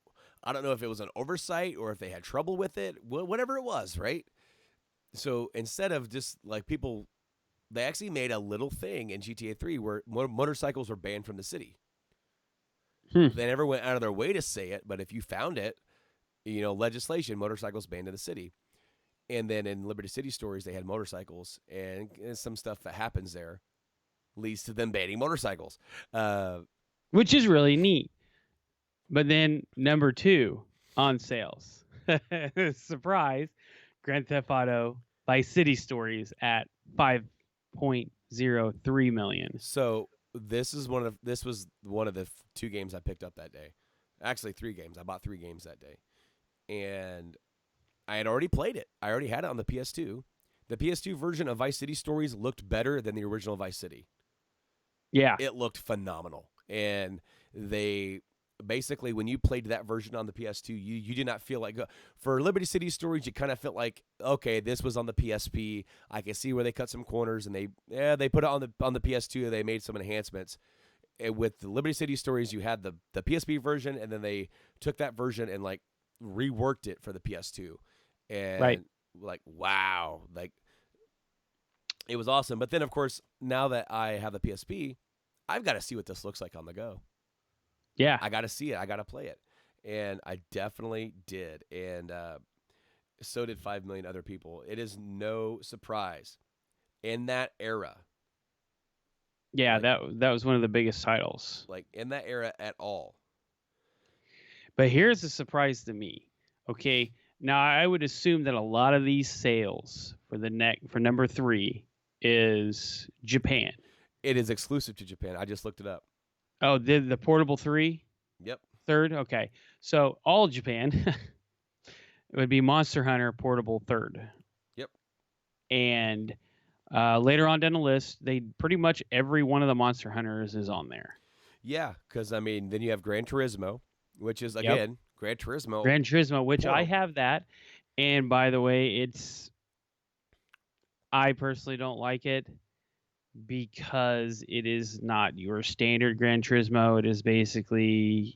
I don't know if it was an oversight or if they had trouble with it, whatever it was, right? So instead of just like people, they actually made a little thing in GTA 3 where motorcycles were banned from the city. They never went out of their way to say it, but if you found it, legislation, motorcycles banned in the city. And then in Liberty City Stories, they had motorcycles, and some stuff that happens there leads to them banning motorcycles. Which is really neat. But then number 2 on sales. Surprise, Grand Theft Auto Vice City Stories at 5.03 million. So this was one of the 2 games I picked up that day. Actually, 3 games. I bought 3 games that day, and I had already played it. I already had it on the PS2. The PS2 version of Vice City Stories looked better than the original Vice City. Yeah, it looked phenomenal, and they. Basically, when you played that version on the PS2, you did not feel like for Liberty City Stories, you kind of felt like, okay, this was on the PSP. I can see where they cut some corners, and they put it on the PS2. They made some enhancements. And with the Liberty City Stories, you had the PSP version, and then they took that version and like reworked it for the PS2. And like, wow, like it was awesome. But then, of course, now that I have the PSP, I've got to see what this looks like on the go. Yeah. I got to see it. I got to play it. And I definitely did. And so did 5 million other people. It is no surprise. In that era, Yeah, like that was one of the biggest titles. in that era at all. But here's a surprise to me. Okay, now I would assume that a lot of these sales for for number 3 is Japan. It is exclusive to Japan. I just looked it up. Oh, the portable 3 Yep. third. Okay, so all Japan it would be Monster Hunter portable third, Yep. and later on down the list, they pretty much every one of the Monster Hunters is on there. Yeah, because I mean, then you have Gran Turismo, which is Yep, again Gran Turismo Gran Turismo, which I portable. have that, and by the way, I personally don't like it because it is not your standard Gran Turismo. It is basically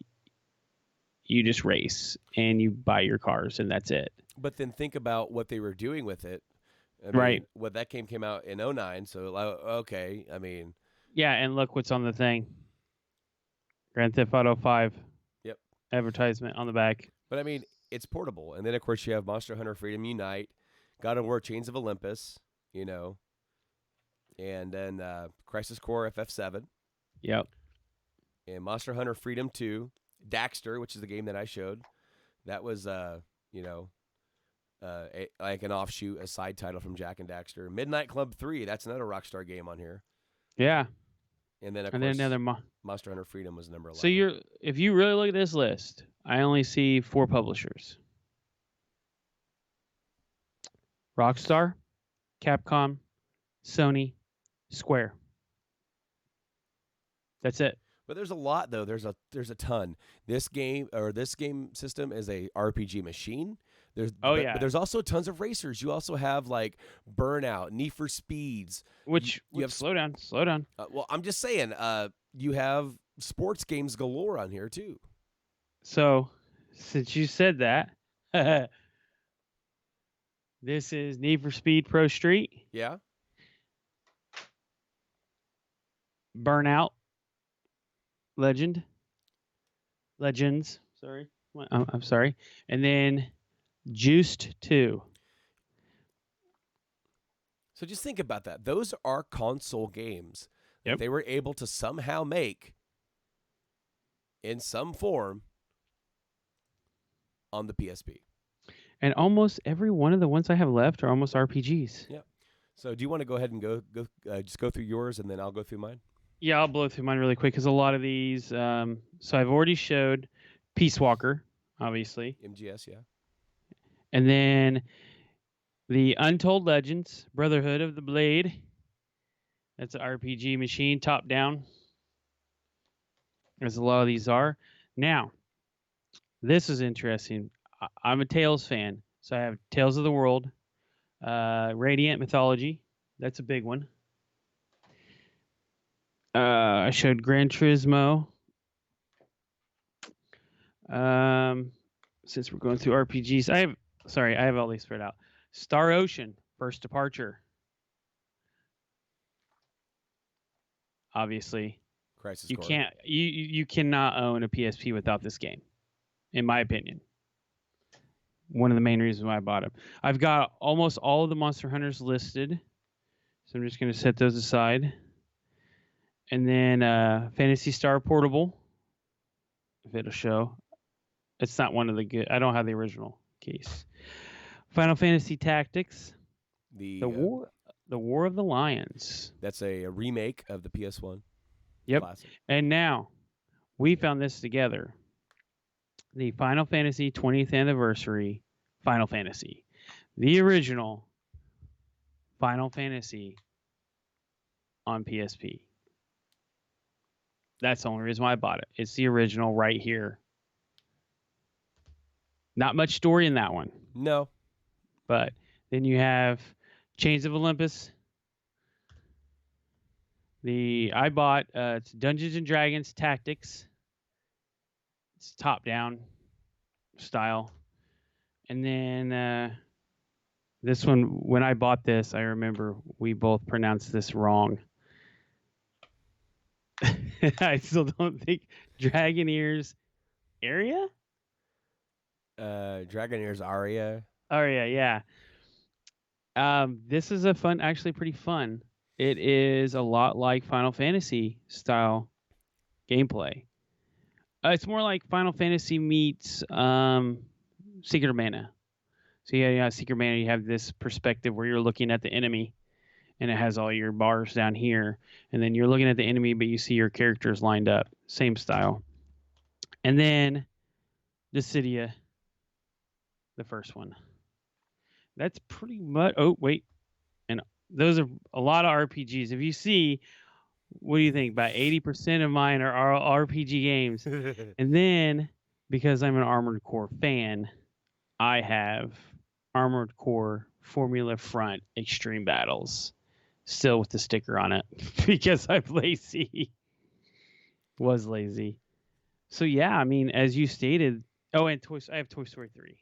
you just race and you buy your cars and that's it. But then think about what they were doing with it. I Right. mean, what that came out in '09. So okay, I mean, Yeah, and look what's on the thing. Grand Theft Auto 5 yep. advertisement on the back. But I mean, it's portable. And then of course you have Monster Hunter Freedom Unite, God of War Chains of Olympus, you know, and then Crisis Core FF7, Yep. and Monster Hunter Freedom 2, Daxter, which is the game that I showed. That was you know, like an offshoot, a side title from Jack and Daxter. Midnight Club 3, that's another Rockstar game on here. Yeah. And then of And then course another Monster Hunter Freedom was number 11. So if you really look at this list, I only see 4 publishers. Rockstar, Capcom, Sony, Square. That's it. But there's a lot though. There's a ton. This game system is a RPG machine. Oh But yeah. there's also tons of racers. You also have like Burnout, Need for Speeds. You have slow down, slow down. well, I'm just saying. You have sports games galore on here too. So, since you said that, this is Need for Speed Pro Street, Yeah. Burnout, Legends. Sorry, I'm sorry, and then Juiced 2. So just think about that. Those are console games that Yep. they were able to somehow make in some form on the PSP. And almost every one of the ones I have left are almost RPGs. Yeah. So do you want to go ahead and just go through yours and then I'll go through mine? Yeah, I'll blow through mine really quick because a lot of these. So I've already showed Peace Walker, obviously, MGS, yeah. and then the Untold Legends, Brotherhood of the Blade. That's an RPG machine, top down, as a lot of these are. Now, this is interesting. I'm a Tales fan, so I have Tales of the World, Radiant Mythology. That's a big one. I showed Gran Turismo. Since we're going through RPGs, I have all these spread out. Star Ocean, First Departure. Obviously, Crisis you Core. can't you cannot own a PSP without this game, in my opinion. One of the main reasons why I bought it. I've got almost all of the Monster Hunters listed, so I'm just going to set those aside. And then Fantasy Star Portable, if it'll show. It's not one of the good. I don't have the original case. Final Fantasy Tactics, The War of the Lions. That's a remake of the PS1. Yep. Classic. And now we found this together. The Final Fantasy 20th Anniversary Final Fantasy. The original Final Fantasy on PSP. That's the only reason why I bought it. It's the original right here. Not much story in that one. No. But then you have Chains of Olympus. I bought it's Dungeons and Dragons Tactics. It's top down style. And then this one, when I bought this, I remember we both pronounced this wrong. I still don't think Dragoneer's area? Dragoneer's Aria. Aria, yeah. This is actually pretty fun. It is a lot like Final Fantasy style gameplay. It's more like Final Fantasy meets Secret of Mana. So yeah, Secret Mana, you have this perspective where you're looking at the enemy, and it has all your bars down here, and then you're looking at the enemy, but you see your characters lined up, same style. And then Dissidia, the first one. That's pretty much. Oh wait, and those are a lot of RPGs. If you see, what do you think? About 80% of mine are RPG games. And then, because I'm an Armored Core fan, I have Armored Core Formula Front Extreme Battles, still with the sticker on it, because I'm lazy. Was lazy. So yeah, I mean, as you stated. Oh, and I have Toy Story 3.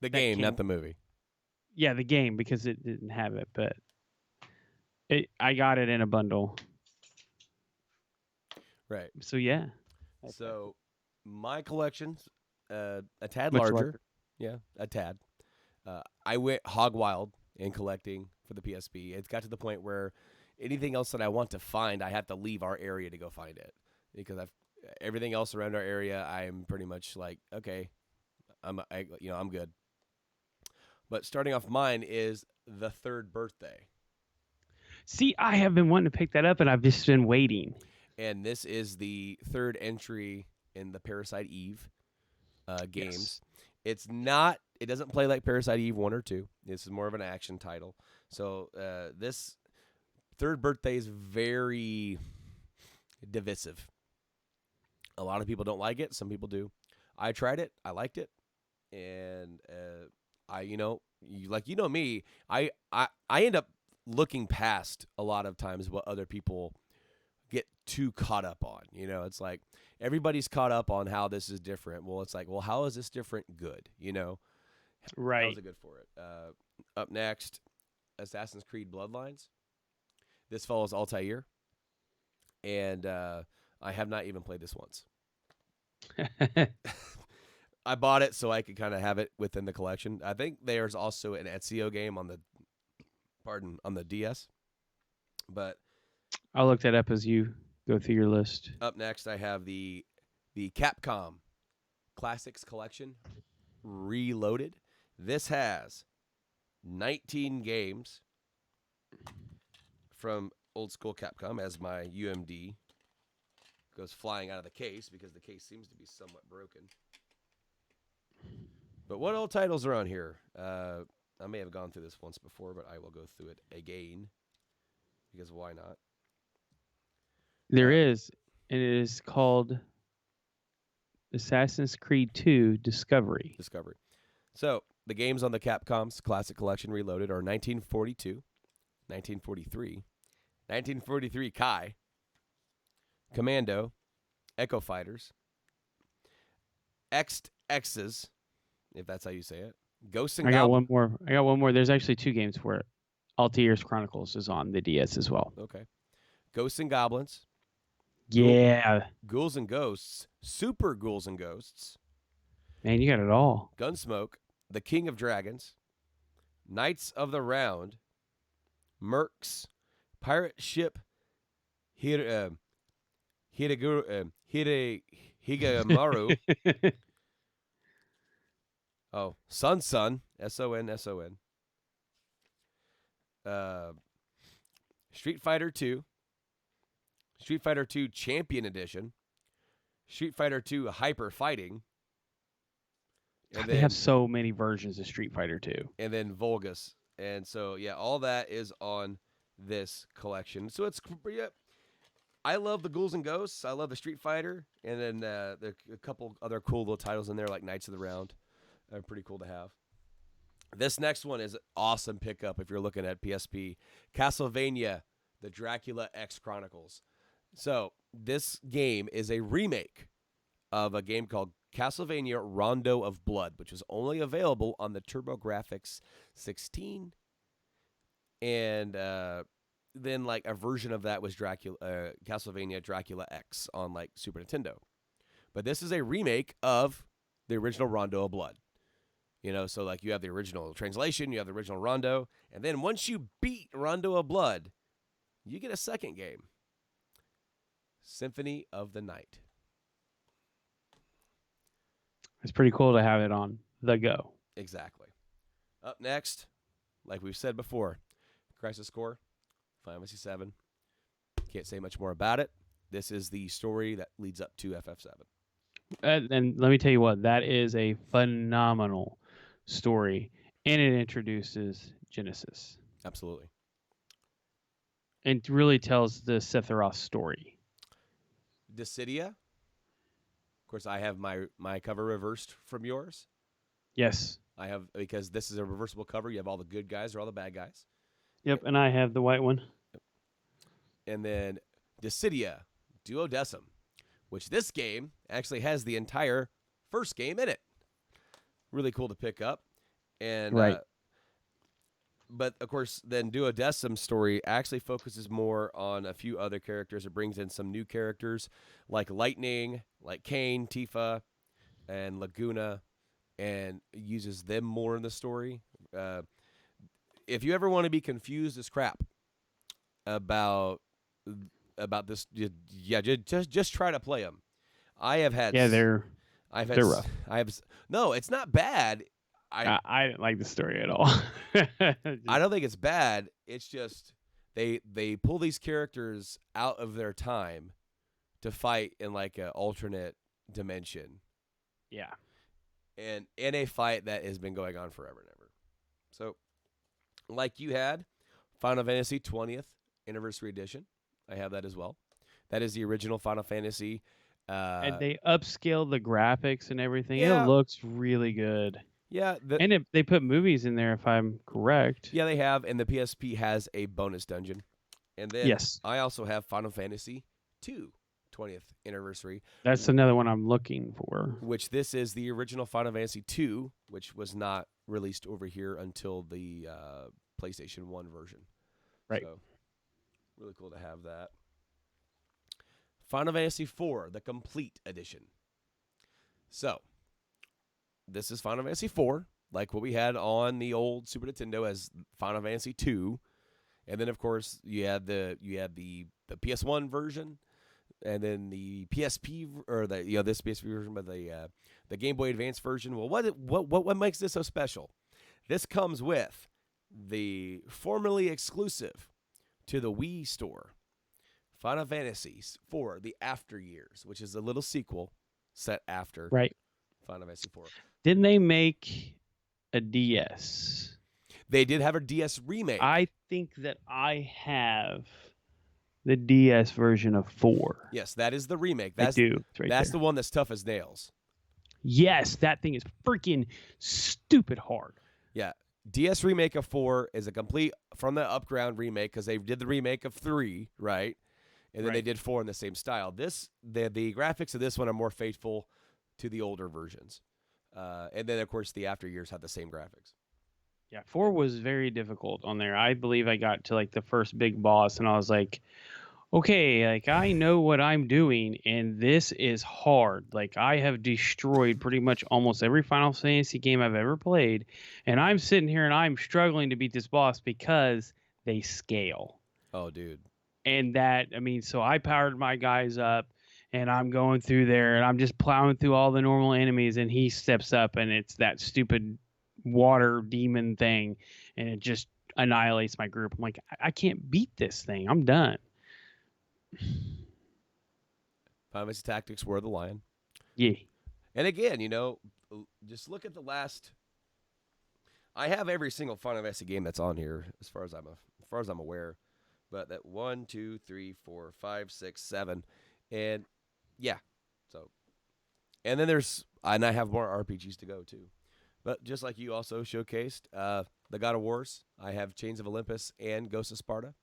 The That game, not came. the movie. Yeah, the game, because it didn't have it, but I got it in a bundle. Right. So yeah. So my collection's a tad Much larger. larger. Yeah, a tad. I went hog wild in collecting for the PSP. It's got to the point where anything else that I want to find, I have to leave our area to go find it because everything else around our area. I'm pretty much like, okay, I'm good. But starting off, mine is the third birthday, See, I have been wanting to pick that up, and I've just been waiting. and this is the third entry in the Parasite Eve games. Yes. It's not. It doesn't play like Parasite Eve 1 or 2. This is more of an action title. So this third birthday is very divisive. A lot of people don't like it. Some people do. I tried it. I liked it, and me. I end up looking past a lot of times what other people get too caught up on. It's like everybody's caught up on how this is different. Well, it's like, well, how is this different good? Right. How's it good for it? Up next, Assassin's Creed Bloodlines. This follows Altair, and I have not even played this once. I bought it so I could kind of have it within the collection. I think there's also an Ezio game on the DS. But I'll look that up as you go through your list. up next, I have the Capcom Classics Collection Reloaded. This has 19 games from old school Capcom, as my UMD goes flying out of the case because the case seems to be somewhat broken. But what old titles are on here? I may have gone through this once before, but I will go through it again because why not? There is. It is called Assassin's Creed 2 Discovery. So the games on the Capcom's Classic Collection Reloaded are 1942, 1943, 1943 Kai, Commando, Echo Fighters, X's, if that's how you say it, Ghosts and I got Goblins. one more. There's actually two games for it. Altair's Chronicles is on the DS as well. Okay. Ghosts and Goblins. Yeah. Ghouls and Ghosts. Super Ghouls and Ghosts. Man, you got it all. Gunsmoke. The King of Dragons. Knights of the Round. Mercs. Pirate Ship. Higamaru. Oh, Sun. SON. Street Fighter 2. Street Fighter 2 Champion Edition. Street Fighter 2 Hyper Fighting. And they have so many versions of Street Fighter 2. And then Volgus. And so, yeah, all that is on this collection. So it's, yeah, I love the Ghouls and Ghosts. I love the Street Fighter. And then there are a couple other cool little titles in there like Knights of the Round. They're pretty cool to have. This next one is an awesome pickup if you're looking at PSP. Castlevania, the Dracula X Chronicles. So this game is a remake of a game called Castlevania Rondo of Blood, which was only available on the TurboGrafx 16. And then like a version of that was Castlevania Dracula X on like Super Nintendo. But this is a remake of the original Rondo of Blood. So like you have the original translation, you have the original Rondo, and then once you beat Rondo of Blood, you get a second game, Symphony of the Night. It's pretty cool to have it on the go. Exactly. Up next, like we've said before, Crisis Core, Final Fantasy 7. Can't say much more about it. This is the story that leads up to FF7. And let me tell you what, that is a phenomenal story, and it introduces Genesis. Absolutely. And really tells the Sephiroth story. Dissidia. Of course, I have my cover reversed from yours. Yes. I have, because this is a reversible cover. You have all the good guys or all the bad guys. Yep, and I have the white one. And then Dissidia Duodecim, which this game actually has the entire first game in it. Really cool to pick up. And right. But of course, then Duodecim's story actually focuses more on a few other characters. It brings in some new characters like Lightning, like Kain, Tifa, and Laguna, and uses them more in the story. If you ever want to be confused as crap about this, just try to play them. I have had. Yeah, they're rough. No, it's not bad. I didn't like the story at all. I don't think it's bad. It's just they pull these characters out of their time to fight in like an alternate dimension. Yeah. And in a fight that has been going on forever and ever. So, like you had, Final Fantasy 20th Anniversary Edition. I have that as well. That is the original Final Fantasy. And they upscaled the graphics and everything. Yeah. It looks really good. Yeah. And they put movies in there, if I'm correct. Yeah, they have. And the PSP has a bonus dungeon. And then yes. I also have Final Fantasy 2 20th Anniversary. That's another one I'm looking for. Which this is the original Final Fantasy 2, which was not released over here until the PlayStation 1 version. Right. So, really cool to have that. Final Fantasy 4, the Complete Edition. So, this is Final Fantasy 4, like what we had on the old Super Nintendo as Final Fantasy 2. And then, of course, you had the PS1 version, and then the PSP, or this PSP version, but the Game Boy Advance version. Well, what makes this so special? This comes with the formerly exclusive to the Wii store, Final Fantasy IV: The After Years, which is a little sequel set after Final Fantasy IV. Didn't they make a DS? They did have a DS remake. I think that I have the DS version of 4. Yes, that is the remake. I do. That's the one that's tough as nails. Yes, that thing is freaking stupid hard. Yeah. DS remake of 4 is a complete from the Upground remake, because they did the remake of 3, right? And then they did 4 in the same style. The graphics of this one are more faithful to the older versions. And then, of course, the After Years had the same graphics. Yeah, 4 was very difficult on there. I believe I got to like the first big boss, and I was like, okay, like I know what I'm doing, and this is hard. Like I have destroyed pretty much almost every Final Fantasy game I've ever played, and I'm sitting here and I'm struggling to beat this boss because they scale. Oh, dude. And so I powered my guys up, and I'm going through there, and I'm just plowing through all the normal enemies, and he steps up, and it's that stupid water demon thing, and it just annihilates my group. I'm like, I can't beat this thing. I'm done. Final Fantasy Tactics: War of the Lion. Yeah. And again, just look at the last. I have every single Final Fantasy game that's on here, as far as I'm aware. But that 1, 2, 3, 4, 5, 6, 7, and yeah. So, and then I have more RPGs to go too. But just like you also showcased, the God of Wars, I have Chains of Olympus and Ghost of Sparta.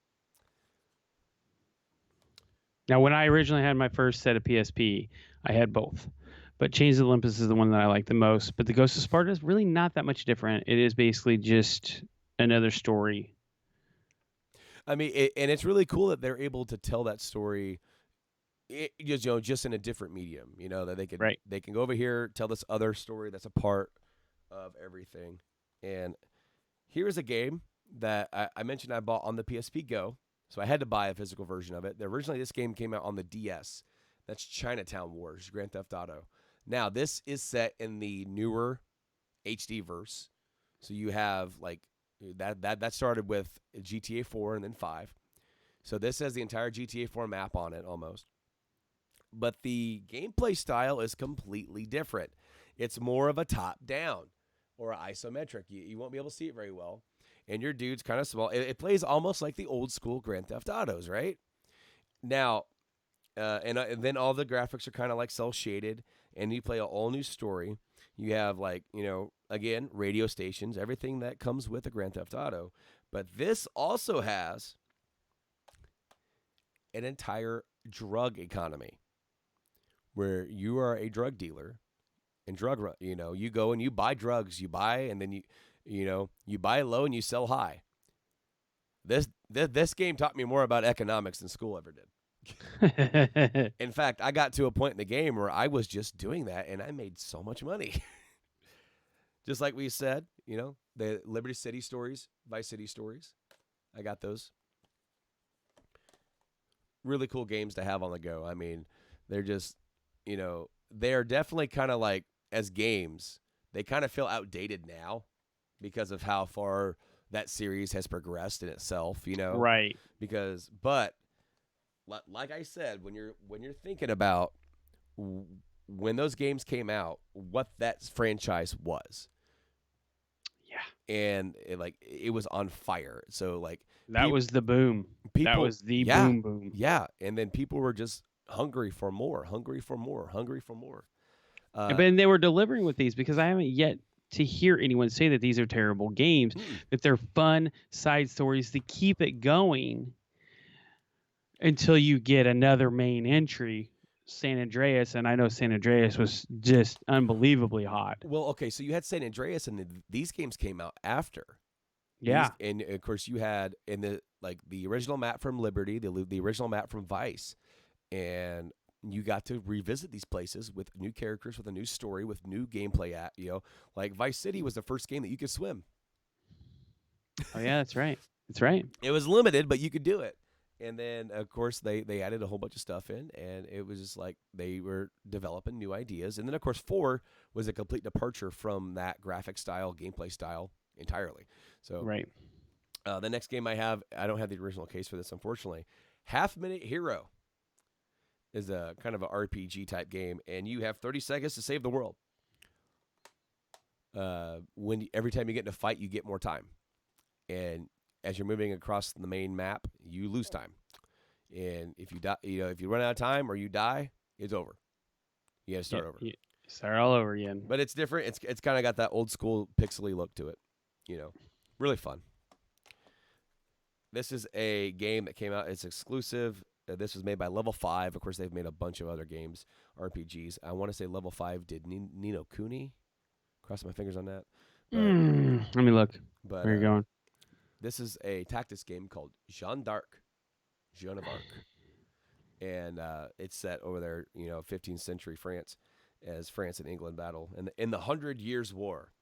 Now, when I originally had my first set of PSP, I had both. But Chains of Olympus is the one that I like the most. But the Ghost of Sparta is really not that much different. It is basically just another story. I mean, and it's really cool that they're able to tell that story, just in a different medium. That they can go over here, tell this other story that's a part of everything. And here's a game that I mentioned I bought on the PSP Go, so I had to buy a physical version of it. Originally, this game came out on the DS. That's Chinatown Wars, Grand Theft Auto. Now, this is set in the newer HD verse. So you have like that started with GTA 4 and then 5. So this has the entire GTA 4 map on it almost. But the gameplay style is completely different. It's more of a top down or isometric. You won't be able to see it very well. And your dude's kind of small. It plays almost like the old school Grand Theft Autos, right? Now, and then all the graphics are kind of like cell shaded, and you play an all new story. You have like again radio stations, everything that comes with a Grand Theft Auto. But this also has an entire drug economy where you are a drug dealer and you go and you buy drugs, you buy and then you buy low and you sell high. This game taught me more about economics than school ever did. In fact, I got to a point in the game where I was just doing that and I made so much money. Just like we said, the Liberty City stories, Vice City stories. I got those. Really cool games to have on the go. I mean, they're just, they're definitely kind of like, as games, they kind of feel outdated now because of how far that series has progressed in itself, Right. But like I said, when you're thinking about when those games came out, what that franchise was. Yeah. And it was on fire. So like that was the boom. That was the boom. Yeah, and then people were just hungry for more. But they were delivering with these because I haven't yet to hear anyone say that these are terrible games, that they're fun side stories to keep it going until you get another main entry, San Andreas, and I know San Andreas was just unbelievably hot. Well, okay, so you had San Andreas, and these games came out after. Yeah, and of course you had the original map from Liberty, the original map from Vice, and you got to revisit these places with new characters, with a new story, with new gameplay. Like Vice City was the first game that you could swim. Oh yeah, that's right. That's right. It was limited, but you could do it. And then, of course, they added a whole bunch of stuff in, and it was just like they were developing new ideas. And then, of course, 4 was a complete departure from that graphic style, gameplay style entirely. So, right. The next game I don't have the original case for this, unfortunately. Half Minute Hero is a kind of an RPG type game, and you have 30 seconds to save the world. Every time you get in a fight, you get more time, and as you're moving across the main map, you lose time. And if you die, if you run out of time or you die, it's over. You got to start over. You start all over again. But it's different. It's kind of got that old school pixely look to it. Really fun. This is a game that came out. It's exclusive. This was made by Level 5. Of course, they've made a bunch of other games, RPGs. I want to say Level 5 did Ni no Kuni. Cross my fingers on that. Let me look. Where are you going? This is a tactics game called Jeanne d'Arc. Jeanne of Arc. And it's set over there, 15th century France, as France and England battle in the 100 Years' War.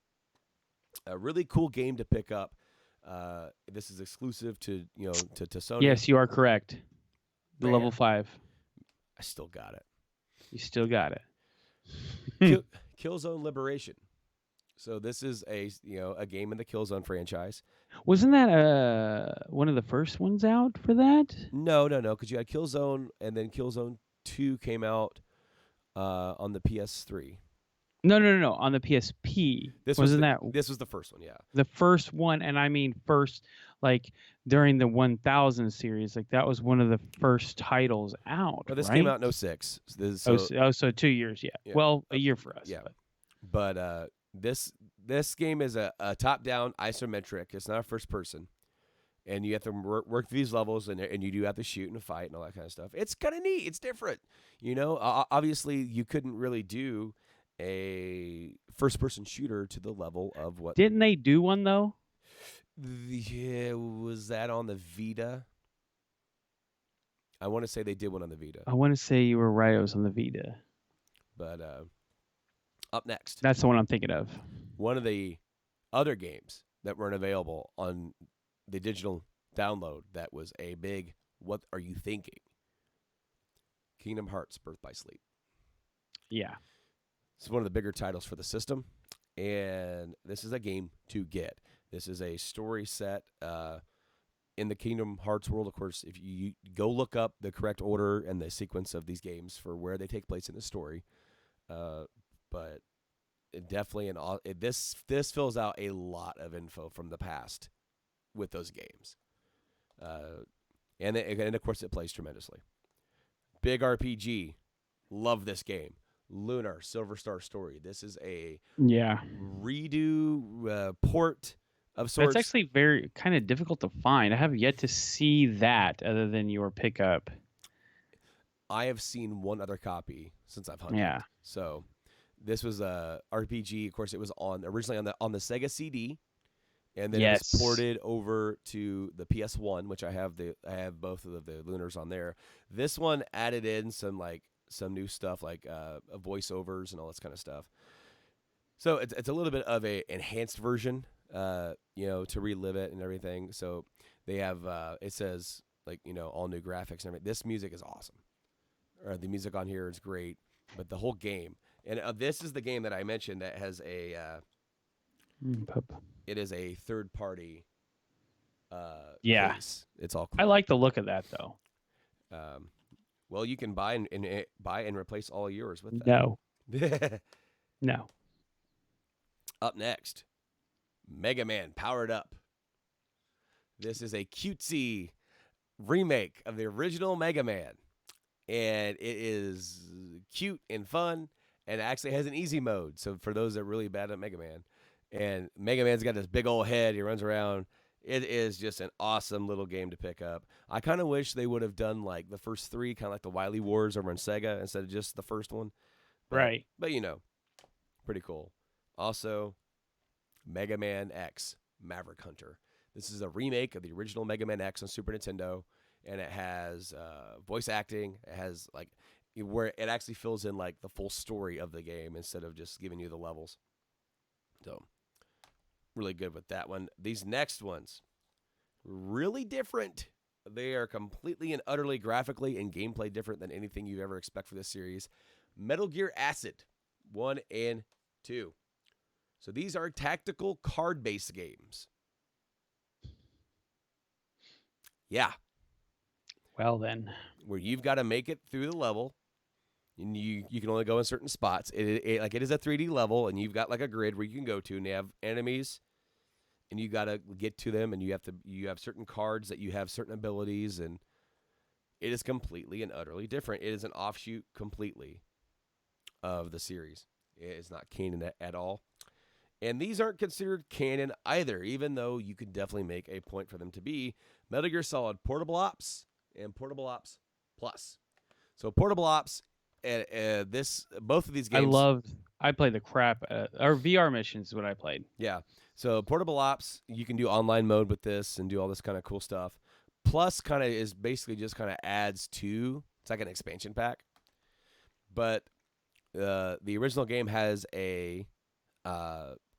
A really cool game to pick up. This is exclusive to Sony. Yes, you are correct. The Level 5. I still got it. You still got it. Killzone Liberation. So this is a game in the Killzone franchise. Wasn't that one of the first ones out for that? No, because you had Killzone, and then Killzone 2 came out on the PS3. No. On the PSP. This was the first one, yeah. The first one, and I mean first, like during the 1000 series, like that was one of the first titles out. Well, this right? came out in 06. So 2 years, yeah. Well, a year for us. Yeah. But this game is a top-down isometric. It's not a first person. And you have to work through these levels, and you do have to shoot and fight and all that kind of stuff. It's kind of neat. It's different. Obviously, you couldn't really do a first-person shooter to the level of what... Didn't they do one, though? Was that on the Vita? I want to say they did one on the Vita. I want to say you were right. It was on the Vita. But up next. That's the one I'm thinking of. one of the other games that weren't available on the digital download that was a big what are you thinking? Kingdom Hearts Birth by Sleep. Yeah. It's one of the bigger titles for the system, and this is a game to get. This is a story set in the Kingdom Hearts world. Of course, if you go look up the correct order and the sequence of these games for where they take place in the story, but it definitely this fills out a lot of info from the past with those games, and of course it plays tremendously. Big RPG, love this game. Lunar Silver Star Story. This is a Yeah. redo port of sorts. That's actually very kind of difficult to find. I have yet to see that other than your pickup. I have seen one other copy since I've hunted. Yeah. So this was a RPG. Of course, it was originally on the Sega CD, and then it was ported over to the PS1, which I have both of the Lunars on there. This one added in some new stuff like voiceovers and all this kind of stuff. So it's a little bit of a enhanced version, to relive it and everything. So they have it says all new graphics and everything. This music is awesome. The music on here is great, but the whole game, and this is the game that I mentioned that has a it is a third party case. It's all cool. I like the look of that though. Well, you can buy and replace all yours with that. No. No. Up next, Mega Man Powered Up. This is a cutesy remake of the original Mega Man. And it is cute and fun, and it actually has an easy mode. So for those that are really bad at Mega Man, and Mega Man's got this big old head, he runs around. It is just an awesome little game to pick up. I kind of wish they would have done like the first three, kind of like the Wily Wars over on Sega, instead of just the first one. Right. But pretty cool. Also, Mega Man X Maverick Hunter. This is a remake of the original Mega Man X on Super Nintendo. And it has voice acting. It has where it actually fills in like the full story of the game instead of just giving you the levels. So really good with that one. These next ones, really different. They are completely and utterly graphically and gameplay different than anything you ever expect for this series. Metal Gear Acid 1 and 2. So these are tactical card-based games. Yeah. Well then, where you've got to make it through the level, and you can only go in certain spots. It is a 3D level, and you've got like a grid where you can go to, and they have enemies, and you got to get to them, and you have certain cards that you have certain abilities, and it is completely and utterly different. It is an offshoot completely of the series. It is not canon at all. And these aren't considered canon either, even though you could definitely make a point for them to be. Metal Gear Solid Portable Ops and Portable Ops Plus. So Portable Ops, both of these games. I played the crap or VR missions is what I played. Yeah. So Portable Ops, you can do online mode with this and do all this kind of cool stuff. Plus kind of is basically just kind of adds to, it's like an expansion pack. But the original game has a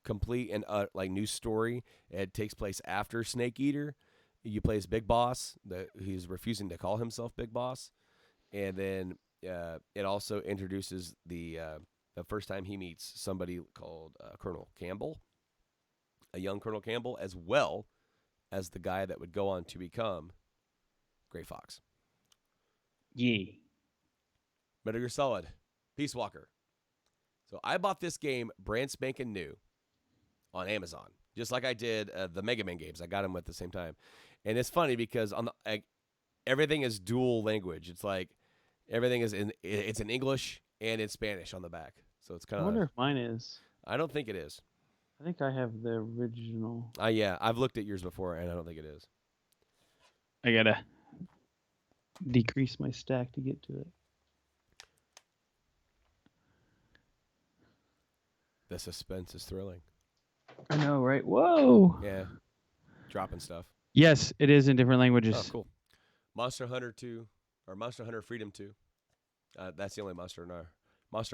complete and new story. It takes place after Snake Eater. You play as Big Boss. He's refusing to call himself Big Boss, and then it also introduces the first time he meets somebody called Colonel Campbell, a young Colonel Campbell, as well as the guy that would go on to become Gray Fox. Yee. Metal Gear Solid, Peace Walker. So I bought this game brand spanking new on Amazon, just like I did the Mega Man games. I got them at the same time. And it's funny because everything is dual language. It's like everything is it's in English and in Spanish on the back. So it's kind of. I wonder if mine is. I don't think it is. I think I have the original. Yeah, I've looked at yours before, and I don't think it is. I gotta decrease my stack to get to it. The suspense is thrilling. I know, right? Whoa. Yeah, dropping stuff. Yes, it is in different languages. Oh, cool. Monster Hunter 2 or Monster Hunter Freedom 2. That's the only Monster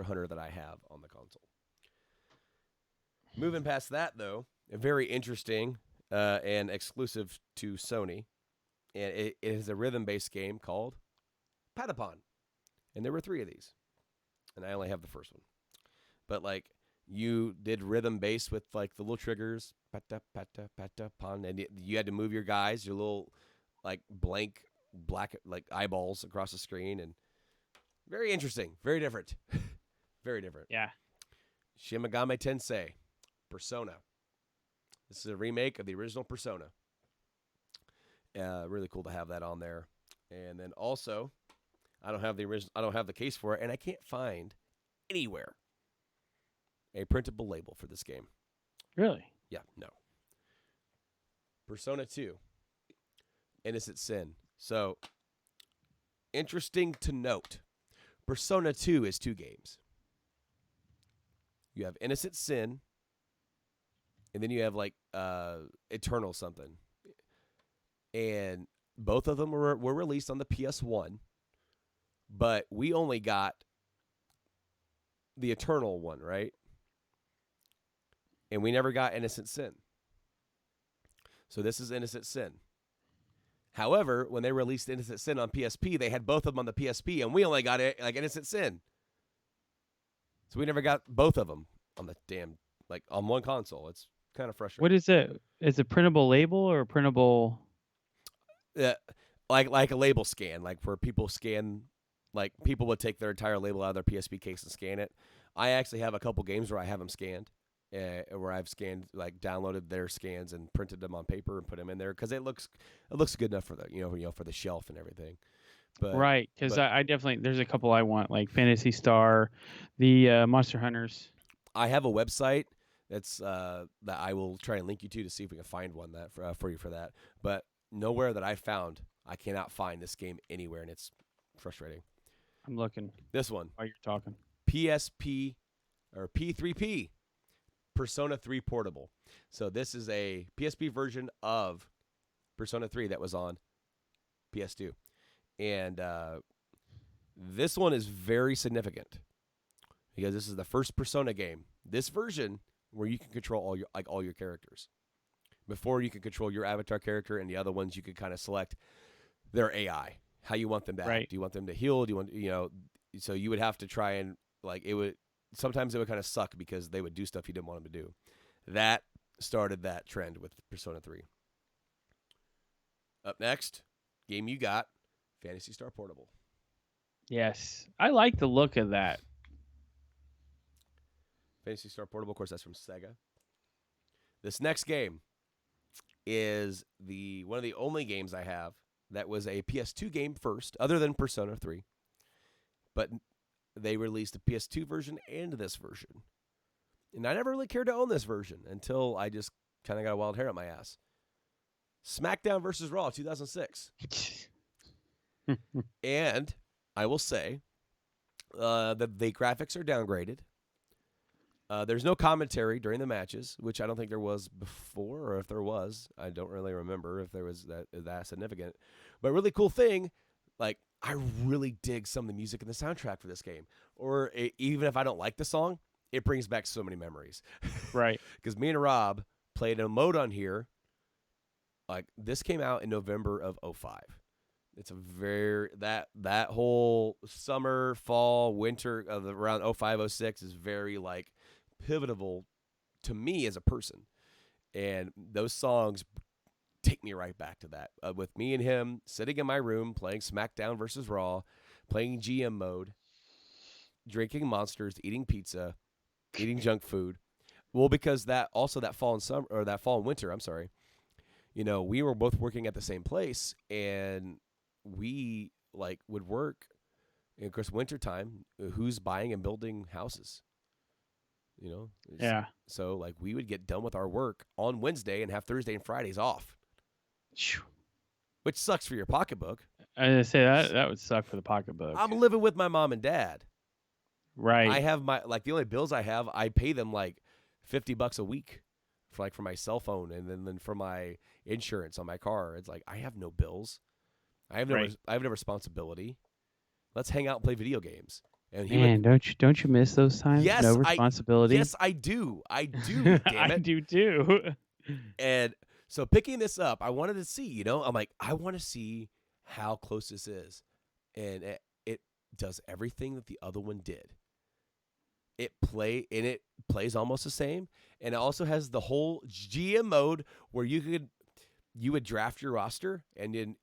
Hunter that I have on the console. Moving past that, though, very interesting and exclusive to Sony, and it is a rhythm-based game called Patapon, and there were 3 of these, and I only have the first one. But like you did rhythm bass with like the little triggers, pata pata pata pon, and you had to move your guys, your little like blank black like eyeballs across the screen, and very interesting, very different, very different. Yeah. Shin Megami Tensei, Persona. This is a remake of the original Persona. Really cool to have that on there. And then also, I don't have the original. I don't have the case for it, and I can't find anywhere a printable label for this game. Really? Yeah, no. Persona 2, Innocent Sin. So, interesting to note, Persona 2 is 2 games. You have Innocent Sin, and then you have like Eternal something. And both of them were released on the PS1, but we only got the Eternal one, right? And we never got Innocent Sin. So this is Innocent Sin. However, when they released Innocent Sin on PSP, they had both of them on the PSP, and we only got it like Innocent Sin. So we never got both of them on the damn like on one console. It's kind of frustrating. What is it? Is it printable label or a printable? Like a label scan, like where people scan, like people would take their entire label out of their PSP case and scan it. I actually have a couple games where I have them scanned, where I've scanned, like downloaded their scans and printed them on paper and put them in there because it looks good enough for the for the shelf and everything. But Right, because I definitely there's a couple I want like Fantasy Star, the Monster Hunters. I have a website that's that I will try and link you to see if we can find one that for you for that. But nowhere that I cannot find this game anywhere, and it's frustrating. I'm looking. This one, While you're talking. PSP or P3P, Persona 3 Portable. So this is a PSP version of Persona 3 that was on PS2, and this one is very significant because this is the first Persona game. This version where you can control all your characters. Before you could control your avatar character, and the other ones you could kind of select their AI, how you want them to act. Right. Do you want them to heal? Do you want So you would have to try and sometimes it would kind of suck because they would do stuff you didn't want them to do. That started that trend with Persona 3. Up next, game you got, Phantasy Star Portable. Yes, I like the look of that. Phantasy Star Portable, of course, that's from Sega. This next game is one of the only games I have that was a PS2 game first, other than Persona 3. But they released a PS2 version and this version. And I never really cared to own this version until I just kind of got a wild hair up my ass. SmackDown vs. Raw 2006. And I will say that the graphics are downgraded. There's no commentary during the matches, which I don't think there was before, or if there was, I don't really remember if there was that significant. But really cool thing, like I really dig some of the music in the soundtrack for this game. Or even if I don't like the song, it brings back so many memories. Right. Because me and Rob played a mode on here. Like this came out in November of 2005. It's a very that whole summer, fall, winter of around 2005, 2006 is very like pivotal to me as a person. And those songs take me right back to that. With me and him sitting in my room playing SmackDown versus Raw, playing GM mode, drinking Monsters, eating pizza, eating junk food. Well, because that fall and winter, I'm sorry. We were both working at the same place, and we like would work. And of course, wintertime, who's buying and building houses? Yeah. So like we would get done with our work on Wednesday and have Thursday and Fridays off, which sucks for your pocketbook. I was gonna say that would suck for the pocketbook. I'm living with my mom and dad. Right. I have the only bills I have, I pay them like $50 a week for my cell phone, and then for my insurance on my car. It's like I have no bills. I have no responsibility. Let's hang out and play video games. And he Man, would. don't you miss those times? No Yes, responsibility. Yes, I do. I do. I Damn it. do too. And so picking this up, I wanted to see. I'm like, I want to see how close this is, and it does everything that the other one did. It plays almost the same, and it also has the whole GM mode where you would draft your roster, and then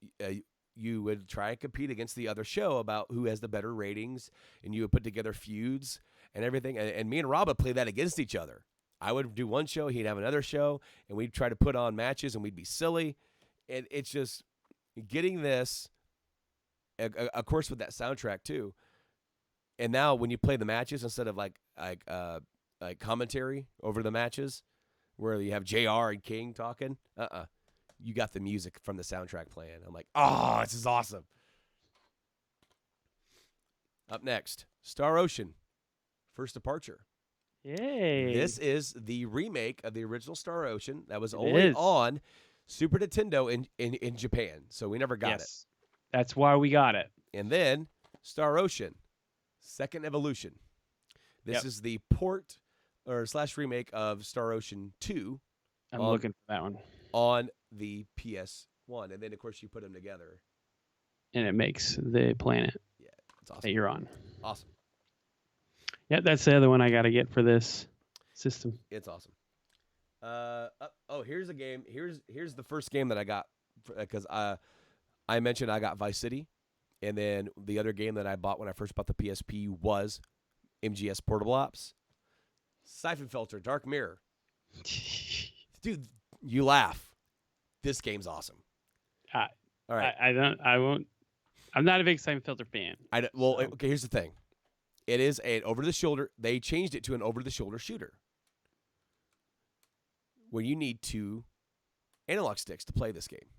you would try and compete against the other show about who has the better ratings, and you would put together feuds and everything. And me and Rob would play that against each other. I would do one show, he'd have another show, and we'd try to put on matches, and we'd be silly. And it's just getting this, of course, with that soundtrack too. And now when you play the matches instead of like commentary over the matches, where you have JR and King talking, you got the music from the soundtrack playing. I'm like, oh, this is awesome. Up next, Star Ocean, First Departure. Yay. This is the remake of the original Star Ocean that was It only is. on Super Nintendo in Japan, so we never got it. That's why we got it. And then Star Ocean, Second Evolution. This is the port or / remake of Star Ocean 2. I'm looking for that one. On the PS1. And then, of course, you put them together. And it makes the planet it's awesome. that you're on. Awesome. Yep, that's the other one I got to get for this system. It's awesome. Here's a game. Here's the first game that I got because I mentioned I got Vice City. And then the other game that I bought when I first bought the PSP was MGS Portable Ops. Siphon Filter, Dark Mirror. Dude, you laugh. This game's awesome. All right. I'm not a big Siphon Filter fan. Okay, here's the thing. It is an over-the-shoulder. They changed it to an over-the-shoulder shooter where you need 2 analog sticks to play this game.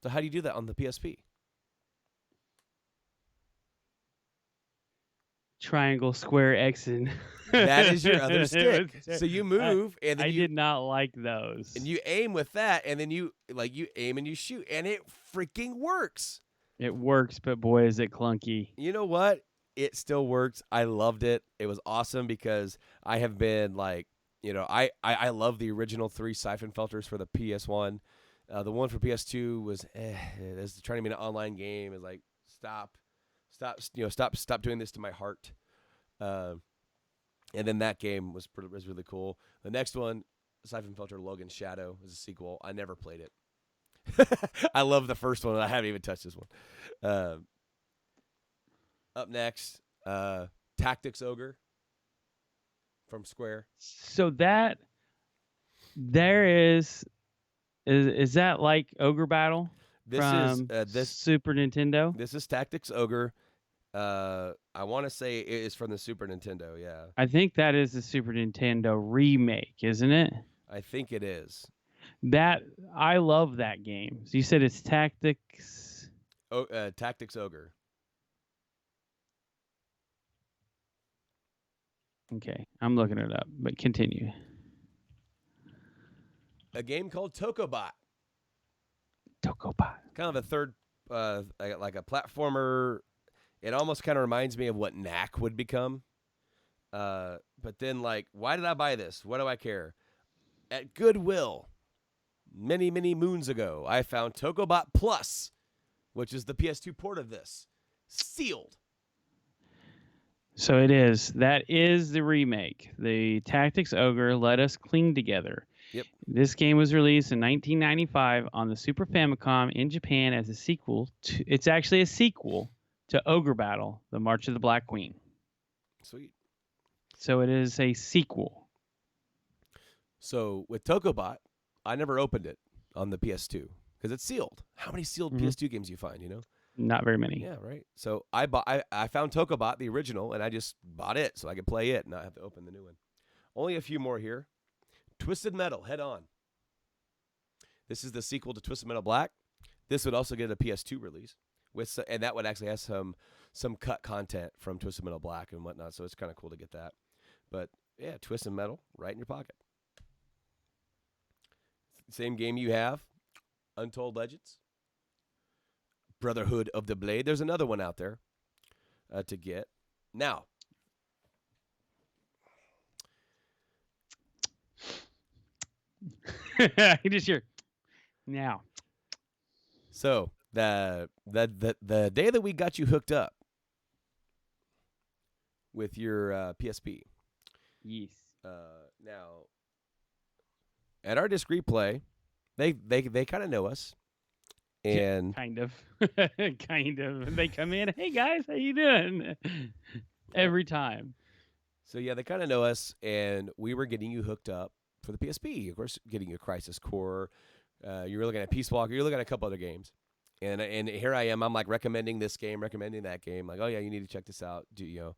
So how do you do that on the PSP? Triangle, square, X, and that is your other stick. So you move, and then I did not like those. And you aim with that, and then you aim and you shoot, and it freaking works. It works, but boy, is it clunky. You know what? It still works. I loved it. It was awesome because I have been like, I love the original 3 Siphon Filters for the PS1. The one for PS2 was, it's trying to be an online game. It's like, stop doing this to my heart. And then that game was really cool. The next one, Siphon Filter Logan's Shadow, is a sequel. I never played it. I love the first one. I haven't even touched this one. Up next, Tactics Ogre from Square. So there is that like Ogre Battle from Super Nintendo? This is Tactics Ogre. I want to say it is from the Super Nintendo, yeah. I think that is the Super Nintendo remake, isn't it? I think it is. I love that game. So you said it's Tactics. Tactics Ogre. Okay, I'm looking it up, but continue. A game called Tokobot. Tokobot. Kind of a third, like a platformer. It almost kind of reminds me of what Knack would become. But then, like, why did I buy this? What do I care? At Goodwill, many, many moons ago, I found Tokobot Plus, which is the PS2 port of this, sealed. So it is. That is the remake. The Tactics Ogre, Let Us Cling Together. Yep. This game was released in 1995 on the Super Famicom in Japan as a sequel. It's actually a sequel to Ogre Battle, The March of the Black Queen. Sweet. So it is a sequel. So with Tokobot, I never opened it on the PS2 because it's sealed. How many sealed PS2 games do you find, Not very many. Yeah, right. So I found Tokobot, the original, and I just bought it so I could play it and not have to open the new one. Only a few more here. Twisted Metal, Head On. This is the sequel to Twisted Metal Black. This would also get a PS2 release, and that would actually have some cut content from Twisted Metal Black and whatnot, so it's kind of cool to get that. But, yeah, Twisted Metal, right in your pocket. Same game you have, Untold Legends. Brotherhood of the Blade. There's another one out there to get. Now, You just hear now. so the day that we got you hooked up with your PSP, Yes. now at our discreet play, they kind of know us, and Kind of. Kind of. They come in, hey guys, how you doing? Every time. so yeah, they kind of know us, and we were getting you hooked up for the PSP. Of course, getting you Crisis Core. You were looking at Peace Walker. You're looking at a couple other games, and here I am. I'm like recommending this game, recommending that game. Like, oh yeah, you need to check this out. Do you know?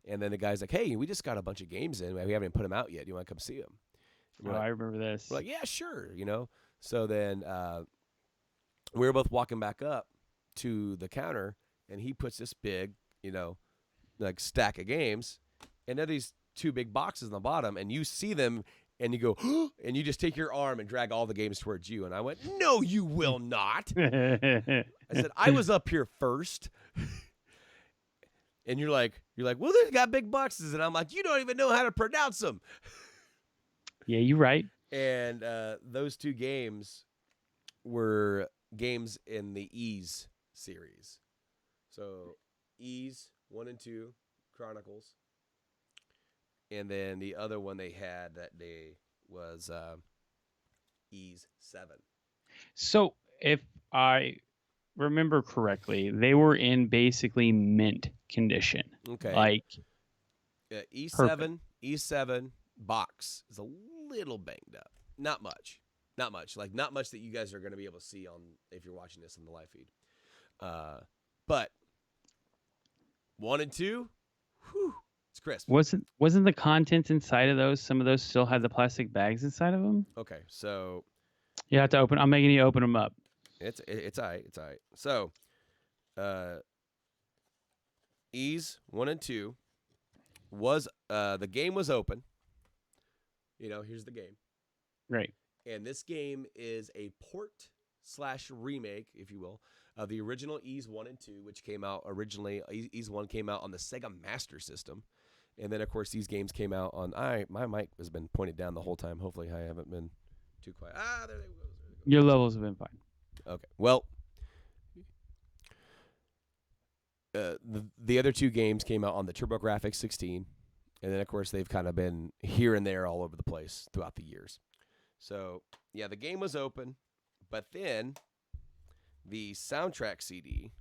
And then the guy's like, hey, we just got a bunch of games in. We haven't put them out yet. Do you want to come see them? Oh, I remember this. We're like, yeah, sure. So then we were both walking back up to the counter, and he puts this big, like stack of games, and there are these two big boxes on the bottom, and you see them, and you go, and you just take your arm and drag all the games towards you. And I went, no, you will not. I said, I was up here first. And you're like, well, they got big boxes, and I'm like, you don't even know how to pronounce them. Yeah, you're right. And those two games were games in the Ease series. So Ease 1 and 2, Chronicles. And then the other one they had that day was Ease 7. So, if I remember correctly, they were in basically mint condition. Okay. Like E7, E7 box is a little banged up. Not much. Like not much that you guys are going to be able to see on if you're watching this on the live feed. But 1 and 2, whew, it's crisp. Wasn't the contents inside of those? Some of those still had the plastic bags inside of them. Okay, so you have to open. I'm making you open them up. It's all right. It's all right. So, Ease 1 and 2 was the game was open. Here's the game. Right. And this game is a port / remake, if you will, of the original Ease 1 and 2, which came out originally. Ease 1 came out on the Sega Master System. And then, of course, these games came out on... My mic has been pointed down the whole time. Hopefully, I haven't been too quiet. There they go. Your levels have been fine. Okay. Well, the other two games came out on the TurboGrafx 16. And then, of course, they've kind of been here and there all over the place throughout the years. So, yeah, the game was open. But then the soundtrack CD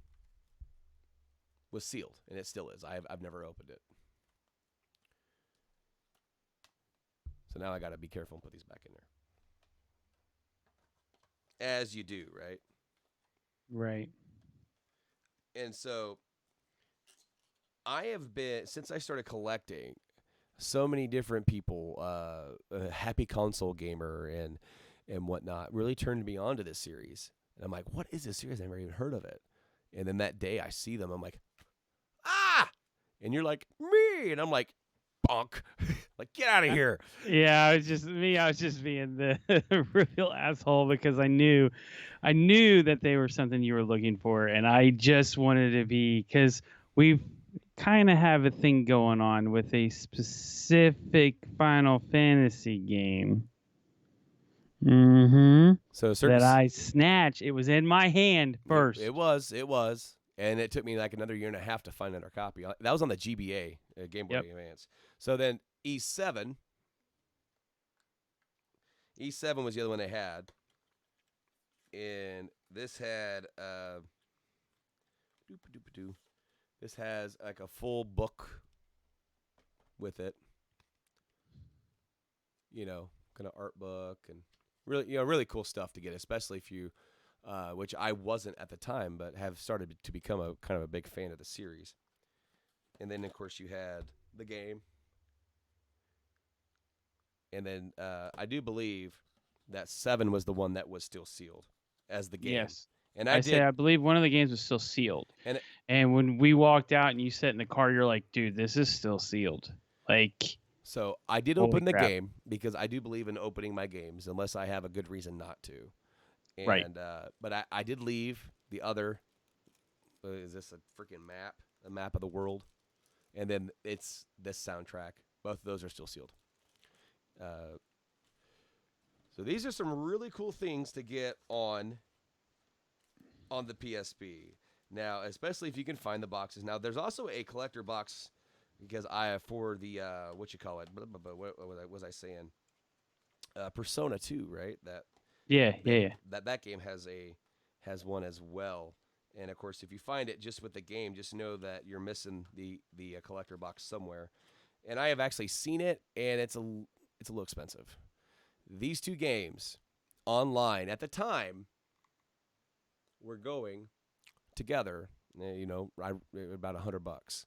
was sealed, and it still is. I've never opened it. So now I got to be careful and put these back in there. As you do, right? Right. And so I have been, since I started collecting, so many different people, Happy Console Gamer and whatnot, really turned me on to this series. And I'm like, what is this series? I've never even heard of it. And then that day I see them, I'm like, ah! And you're like, me! And I'm like, bonk. Like, get out of here. Yeah, I was just being the real asshole because I knew that they were something you were looking for, and I just wanted to be, because we've kind of have a thing going on with a specific Final Fantasy game. So that I snatched. It was in my hand first. It was. And it took me like another year and a half to find another copy. That was on the GBA, Game Boy Advance. So then E7 was the other one they had. And this had this has like a full book with it. Kind of art book and really cool stuff to get, especially if you which I wasn't at the time, but have started to become a kind of a big fan of the series. And then, of course, you had the game. And then I do believe that 7 was the one that was still sealed as the game. Yes. And I believe one of the games was still sealed. And when we walked out and you sat in the car, you're like, dude, this is still sealed. Like... So I did open the game because I do believe in opening my games unless I have a good reason not to. And, right. But I did leave the other. Is this a freaking map? A map of the world? and then it's this soundtrack. Both of those are still sealed. Uh, so these are some really cool things to get on the PSP. Now, especially if you can find the boxes. Now, there's also a collector box because I have for the what you call it. What was I saying? Persona 2, right? Yeah, yeah, yeah. That game has one as well. And of course, if you find it just with the game, just know that you're missing the collector box somewhere. And I have actually seen it, and it's a little expensive. These two games online at the time were going together. About $100,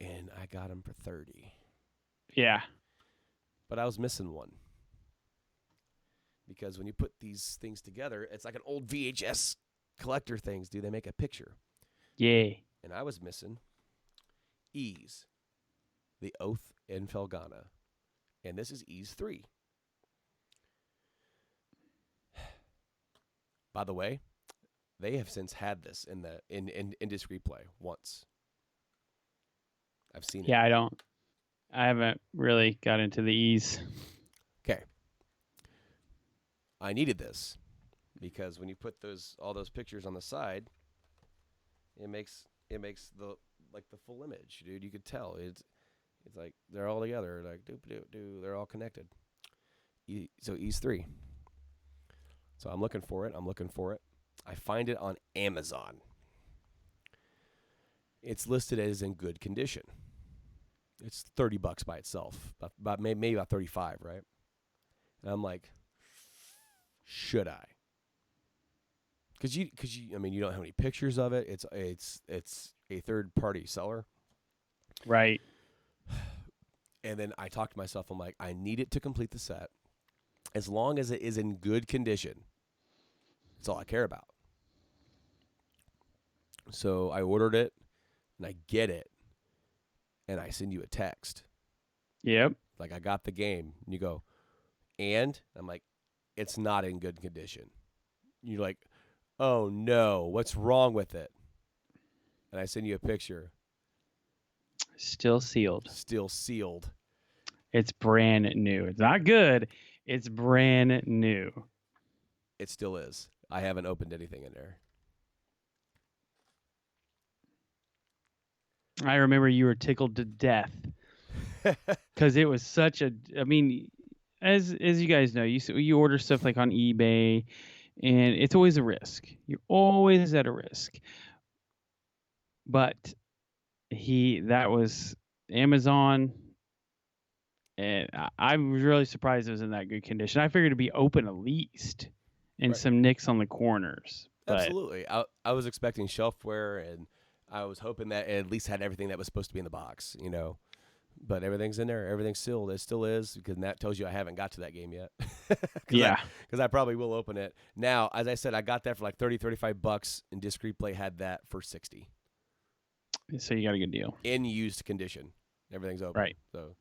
and I got them for 30. Yeah. But I was missing one because when you put these things together, it's like an old VHS collector things. Do they make a picture? Yeah. And I was missing Ys, the Oath in Felghana, and this is Ys 3. By the way, they have since had this in disc replay once. I've seen it. Yeah, I haven't really got into the Ys. Okay. I needed this because when you put all those pictures on the side, it makes the full image, dude. You could tell it's like they're all together, like do they're all connected. So Ys 3. So I'm looking for it. I find it on Amazon. It's listed as in good condition. It's $30 by itself, maybe about 35, right? And I'm like, should I? Because you don't have any pictures of it. It's a third party seller, Right. and then I talked to myself. I'm like, I need it to complete the set. As long as it is in good condition, that's all I care about. So I ordered it, and I get it, and I send you a text. Yep. Like, I got the game. And you go, and I'm like, it's not in good condition. You're like, oh no, what's wrong with it? And I send you a picture. Still sealed. Still sealed. It's brand new. It's not good. It's brand new. It still is. I haven't opened anything in there. I remember you were tickled to death because it was such a. I mean, as you guys know, you order stuff like on eBay, and it's always a risk. You're always at a risk. But that was Amazon, and I was really surprised it was in that good condition. I figured it'd be open at least, and Right. some nicks on the corners. But Absolutely. I was expecting shelfware, and I was hoping that it at least had everything that was supposed to be in the box, But everything's in there. Everything's sealed. It still is, because that tells you I haven't got to that game yet. yeah. Because I probably will open it. Now, as I said, I got that for like $30-$35, and Disc Replay had that for $60. So you got a good deal. In used condition. Everything's open. Right. So,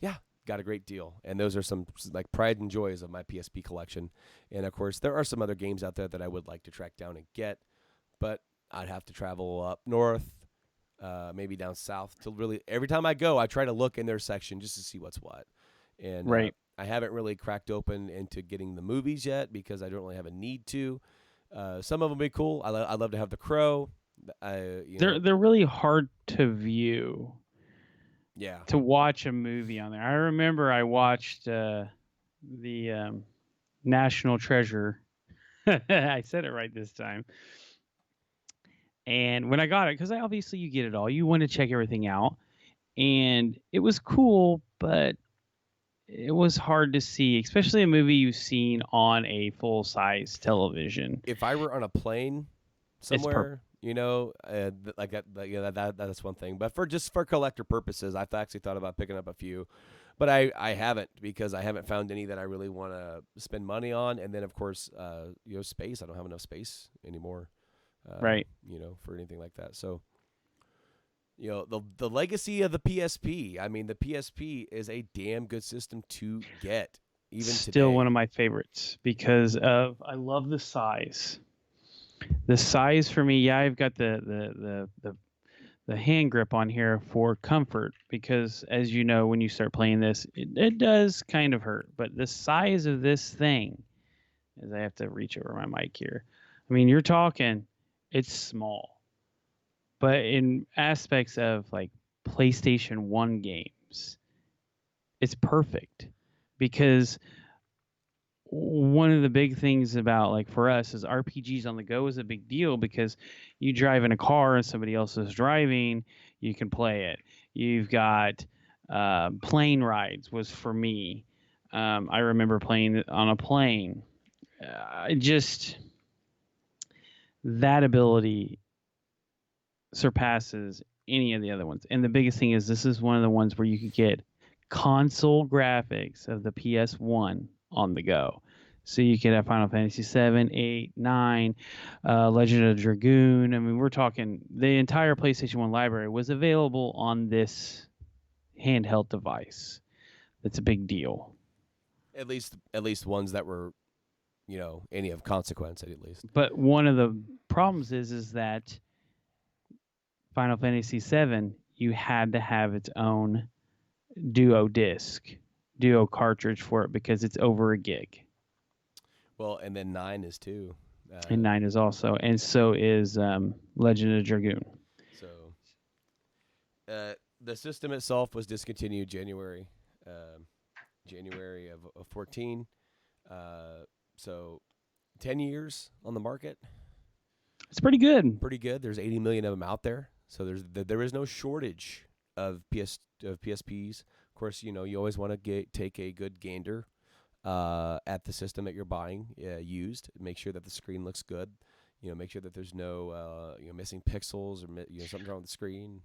yeah, got a great deal. And those are some like pride and joys of my PSP collection. And of course, there are some other games out there that I would like to track down and get, but I'd have to travel up north, maybe down south to really. Every time I go, I try to look in their section just to see what's what. And Right. I haven't really cracked open into getting the movies yet because I don't really have a need to. Some of them be cool. I'd love to have The Crow. They're really hard to view. Yeah. To watch a movie on there. I remember I watched the National Treasure. I said it right this time. And when I got it, because obviously you get it all, you want to check everything out, and it was cool, but it was hard to see, especially a movie you've seen on a full size television. If I were on a plane somewhere, that's one thing. But for collector purposes, I've actually thought about picking up a few, but I haven't, because I haven't found any that I really want to spend money on. And then of course, space. I don't have enough space anymore, Right. For anything like that. So, the legacy of the PSP. I mean, the PSP is a damn good system to get. Even Still today. one of my favorites because I love the size. The size for me, yeah, I've got the the hand grip on here for comfort because, as you know, when you start playing this, it does kind of hurt. But the size of this thing, as I have to reach over my mic here, I mean, you're talking, it's small. But in aspects of like PlayStation 1 games, it's perfect because one of the big things about like for us is RPGs on the go is a big deal because you drive in a car and somebody else is driving, you can play it. You've got plane rides was for me. I remember playing it on a plane. Just that ability surpasses any of the other ones. And the biggest thing is this is one of the ones where you could get console graphics of the PS1 on the go. So you could have Final Fantasy 7, 8, 9, Legend of Dragoon. I mean, we're talking the entire PlayStation 1 library was available on this handheld device. That's a big deal. At least ones that were, any of consequence at least. But one of the problems is that Final Fantasy 7, you had to have its own duo cartridge for it because it's over a gig. Well, and then 9 is too. And 9 is also, and so is Legend of Dragoon. So, the system itself was discontinued January of 14. So, 10 years on the market. It's pretty good. Pretty good. There's 80 million of them out there, so there is no shortage of PSPs. Of course, you always want to take a good gander at the system that you're buying used. Make sure that the screen looks good. Make sure that there's no missing pixels or something wrong with the screen.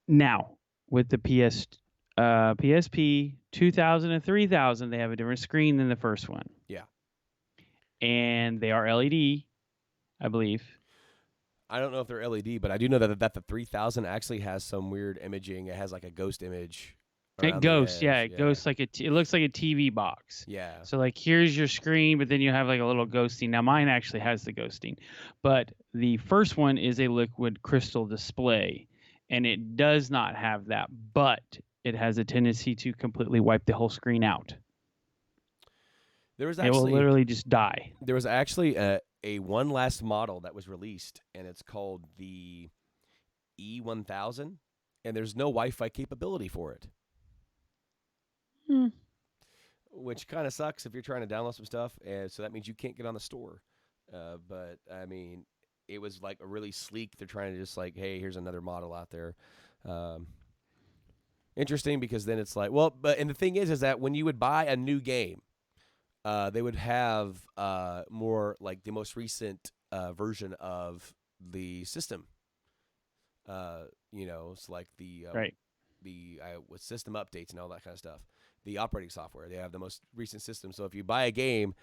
Now with the PSP 2000 and 3000, they have a different screen than the first one. Yeah, and they are LED, I believe. I don't know if they're LED, but I do know that the 3000 actually has some weird imaging. It has like a ghost image. It ghosts, yeah. It ghosts like it looks like a TV box. Yeah. So like here's your screen, but then you have like a little ghosting. Now mine actually has the ghosting, but the first one is a liquid crystal display, and it does not have that, but it has a tendency to completely wipe the whole screen out. It will literally just die. There was actually a one last model that was released, and it's called the E1000, and there's no Wi-Fi capability for it. Which kind of sucks if you're trying to download some stuff, and so that means you can't get on the store. But I mean, it was like a really sleek. They're trying to just like, hey, here's another model out there. Interesting because then it's like, well, and the thing is that when you would buy a new game, they would have more like the most recent version of the system. It's like the right. With system updates and all that kind of stuff. The operating software, they have the most recent system. So if you buy a game,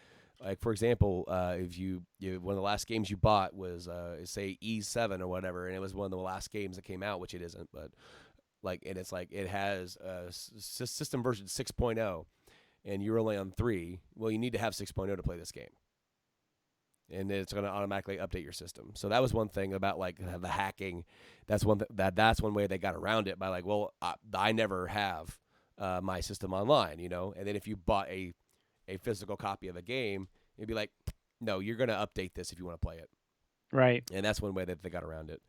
like for example, if you one of the last games you bought was say E7 or whatever, and it was one of the last games that came out, which it isn't, but like, and it's like it has system version 6.0, and you're only on 3. Well, you need to have 6.0 to play this game, and then it's going to automatically update your system. So that was one thing about like the hacking. That's one that's one way they got around it by like, well, I never have my system online, and then if you bought a physical copy of a game, it'd be like, no, you're going to update this if you want to play it. Right. And that's one way that they got around it.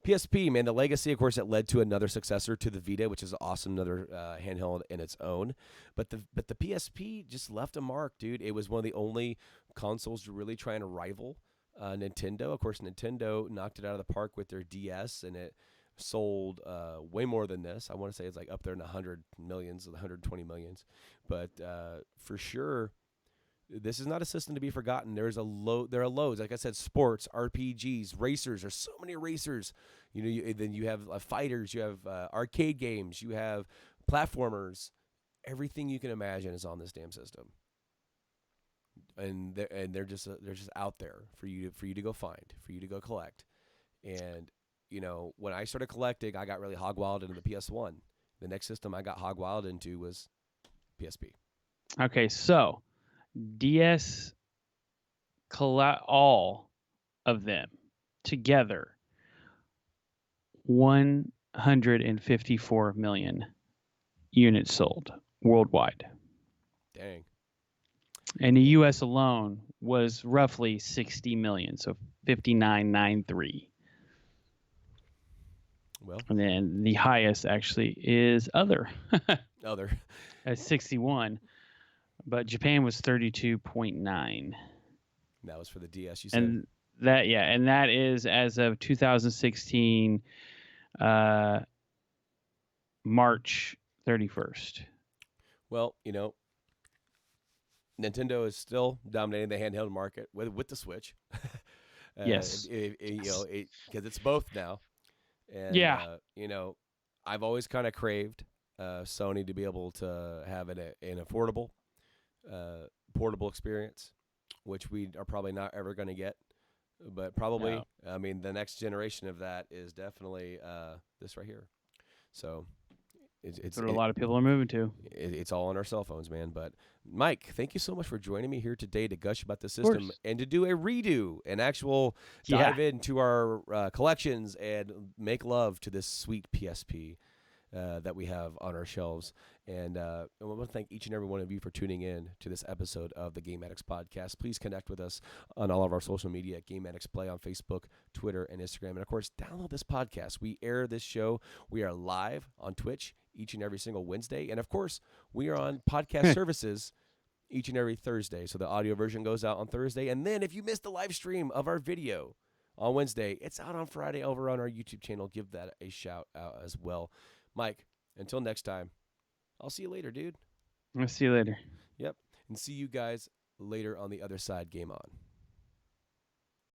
PSP, man, the legacy, of course, it led to another successor to the Vita, which is awesome, another handheld in its own. But the PSP just left a mark, dude. It was one of the only consoles to really try and rival Nintendo. Of course, Nintendo knocked it out of the park with their DS, and it sold way more than this. I want to say it's like up there in the 100 millions, 120 millions. But for sure, this is not a system to be forgotten. There are loads. Like I said, sports, RPGs, racers. There's so many racers. Then you have fighters. You have arcade games. You have platformers. Everything you can imagine is on this damn system. And they're just out there for you to go find, for you to go collect. And when I started collecting, I got really hog wild into the PS1. The next system I got hog wild into was PSP. Okay, so DS all of them together, one 154 million units sold worldwide. Dang. And the US alone was roughly 60 million, so 59.93. Well, And then the highest actually is other other. at 61, but Japan was 32.9. That was for the DS, you said? And that is as of 2016 March 31st. Well, Nintendo is still dominating the handheld market with the Switch. Yes. Because it's both now. And, Yeah. I've always kind of craved Sony to be able to have an affordable, portable experience, which we are probably not ever going to get. But probably, No. I mean, the next generation of that is definitely this right here. So That's what a lot of people are moving to. it's all on our cell phones, man. But Mike, thank you so much for joining me here today to gush about the Of system course. and to do a redo, an actual Yeah. dive into our collections and make love to this sweet PSP that we have on our shelves. And I want to thank each and every one of you for tuning in to this episode of the Game Addicts Podcast. Please connect with us on all of our social media at Game Addicts Play on Facebook, Twitter, and Instagram. And of course, download this podcast. We air this show. We are live on Twitch each and every single Wednesday. And of course, we are on podcast services each and every Thursday. So the audio version goes out on Thursday. And then if you missed the live stream of our video on Wednesday, it's out on Friday over on our YouTube channel. Give that a shout out as well. Mike, until next time, I'll see you later, dude. I'll see you later. Yep. And see you guys later on the other side. Game on.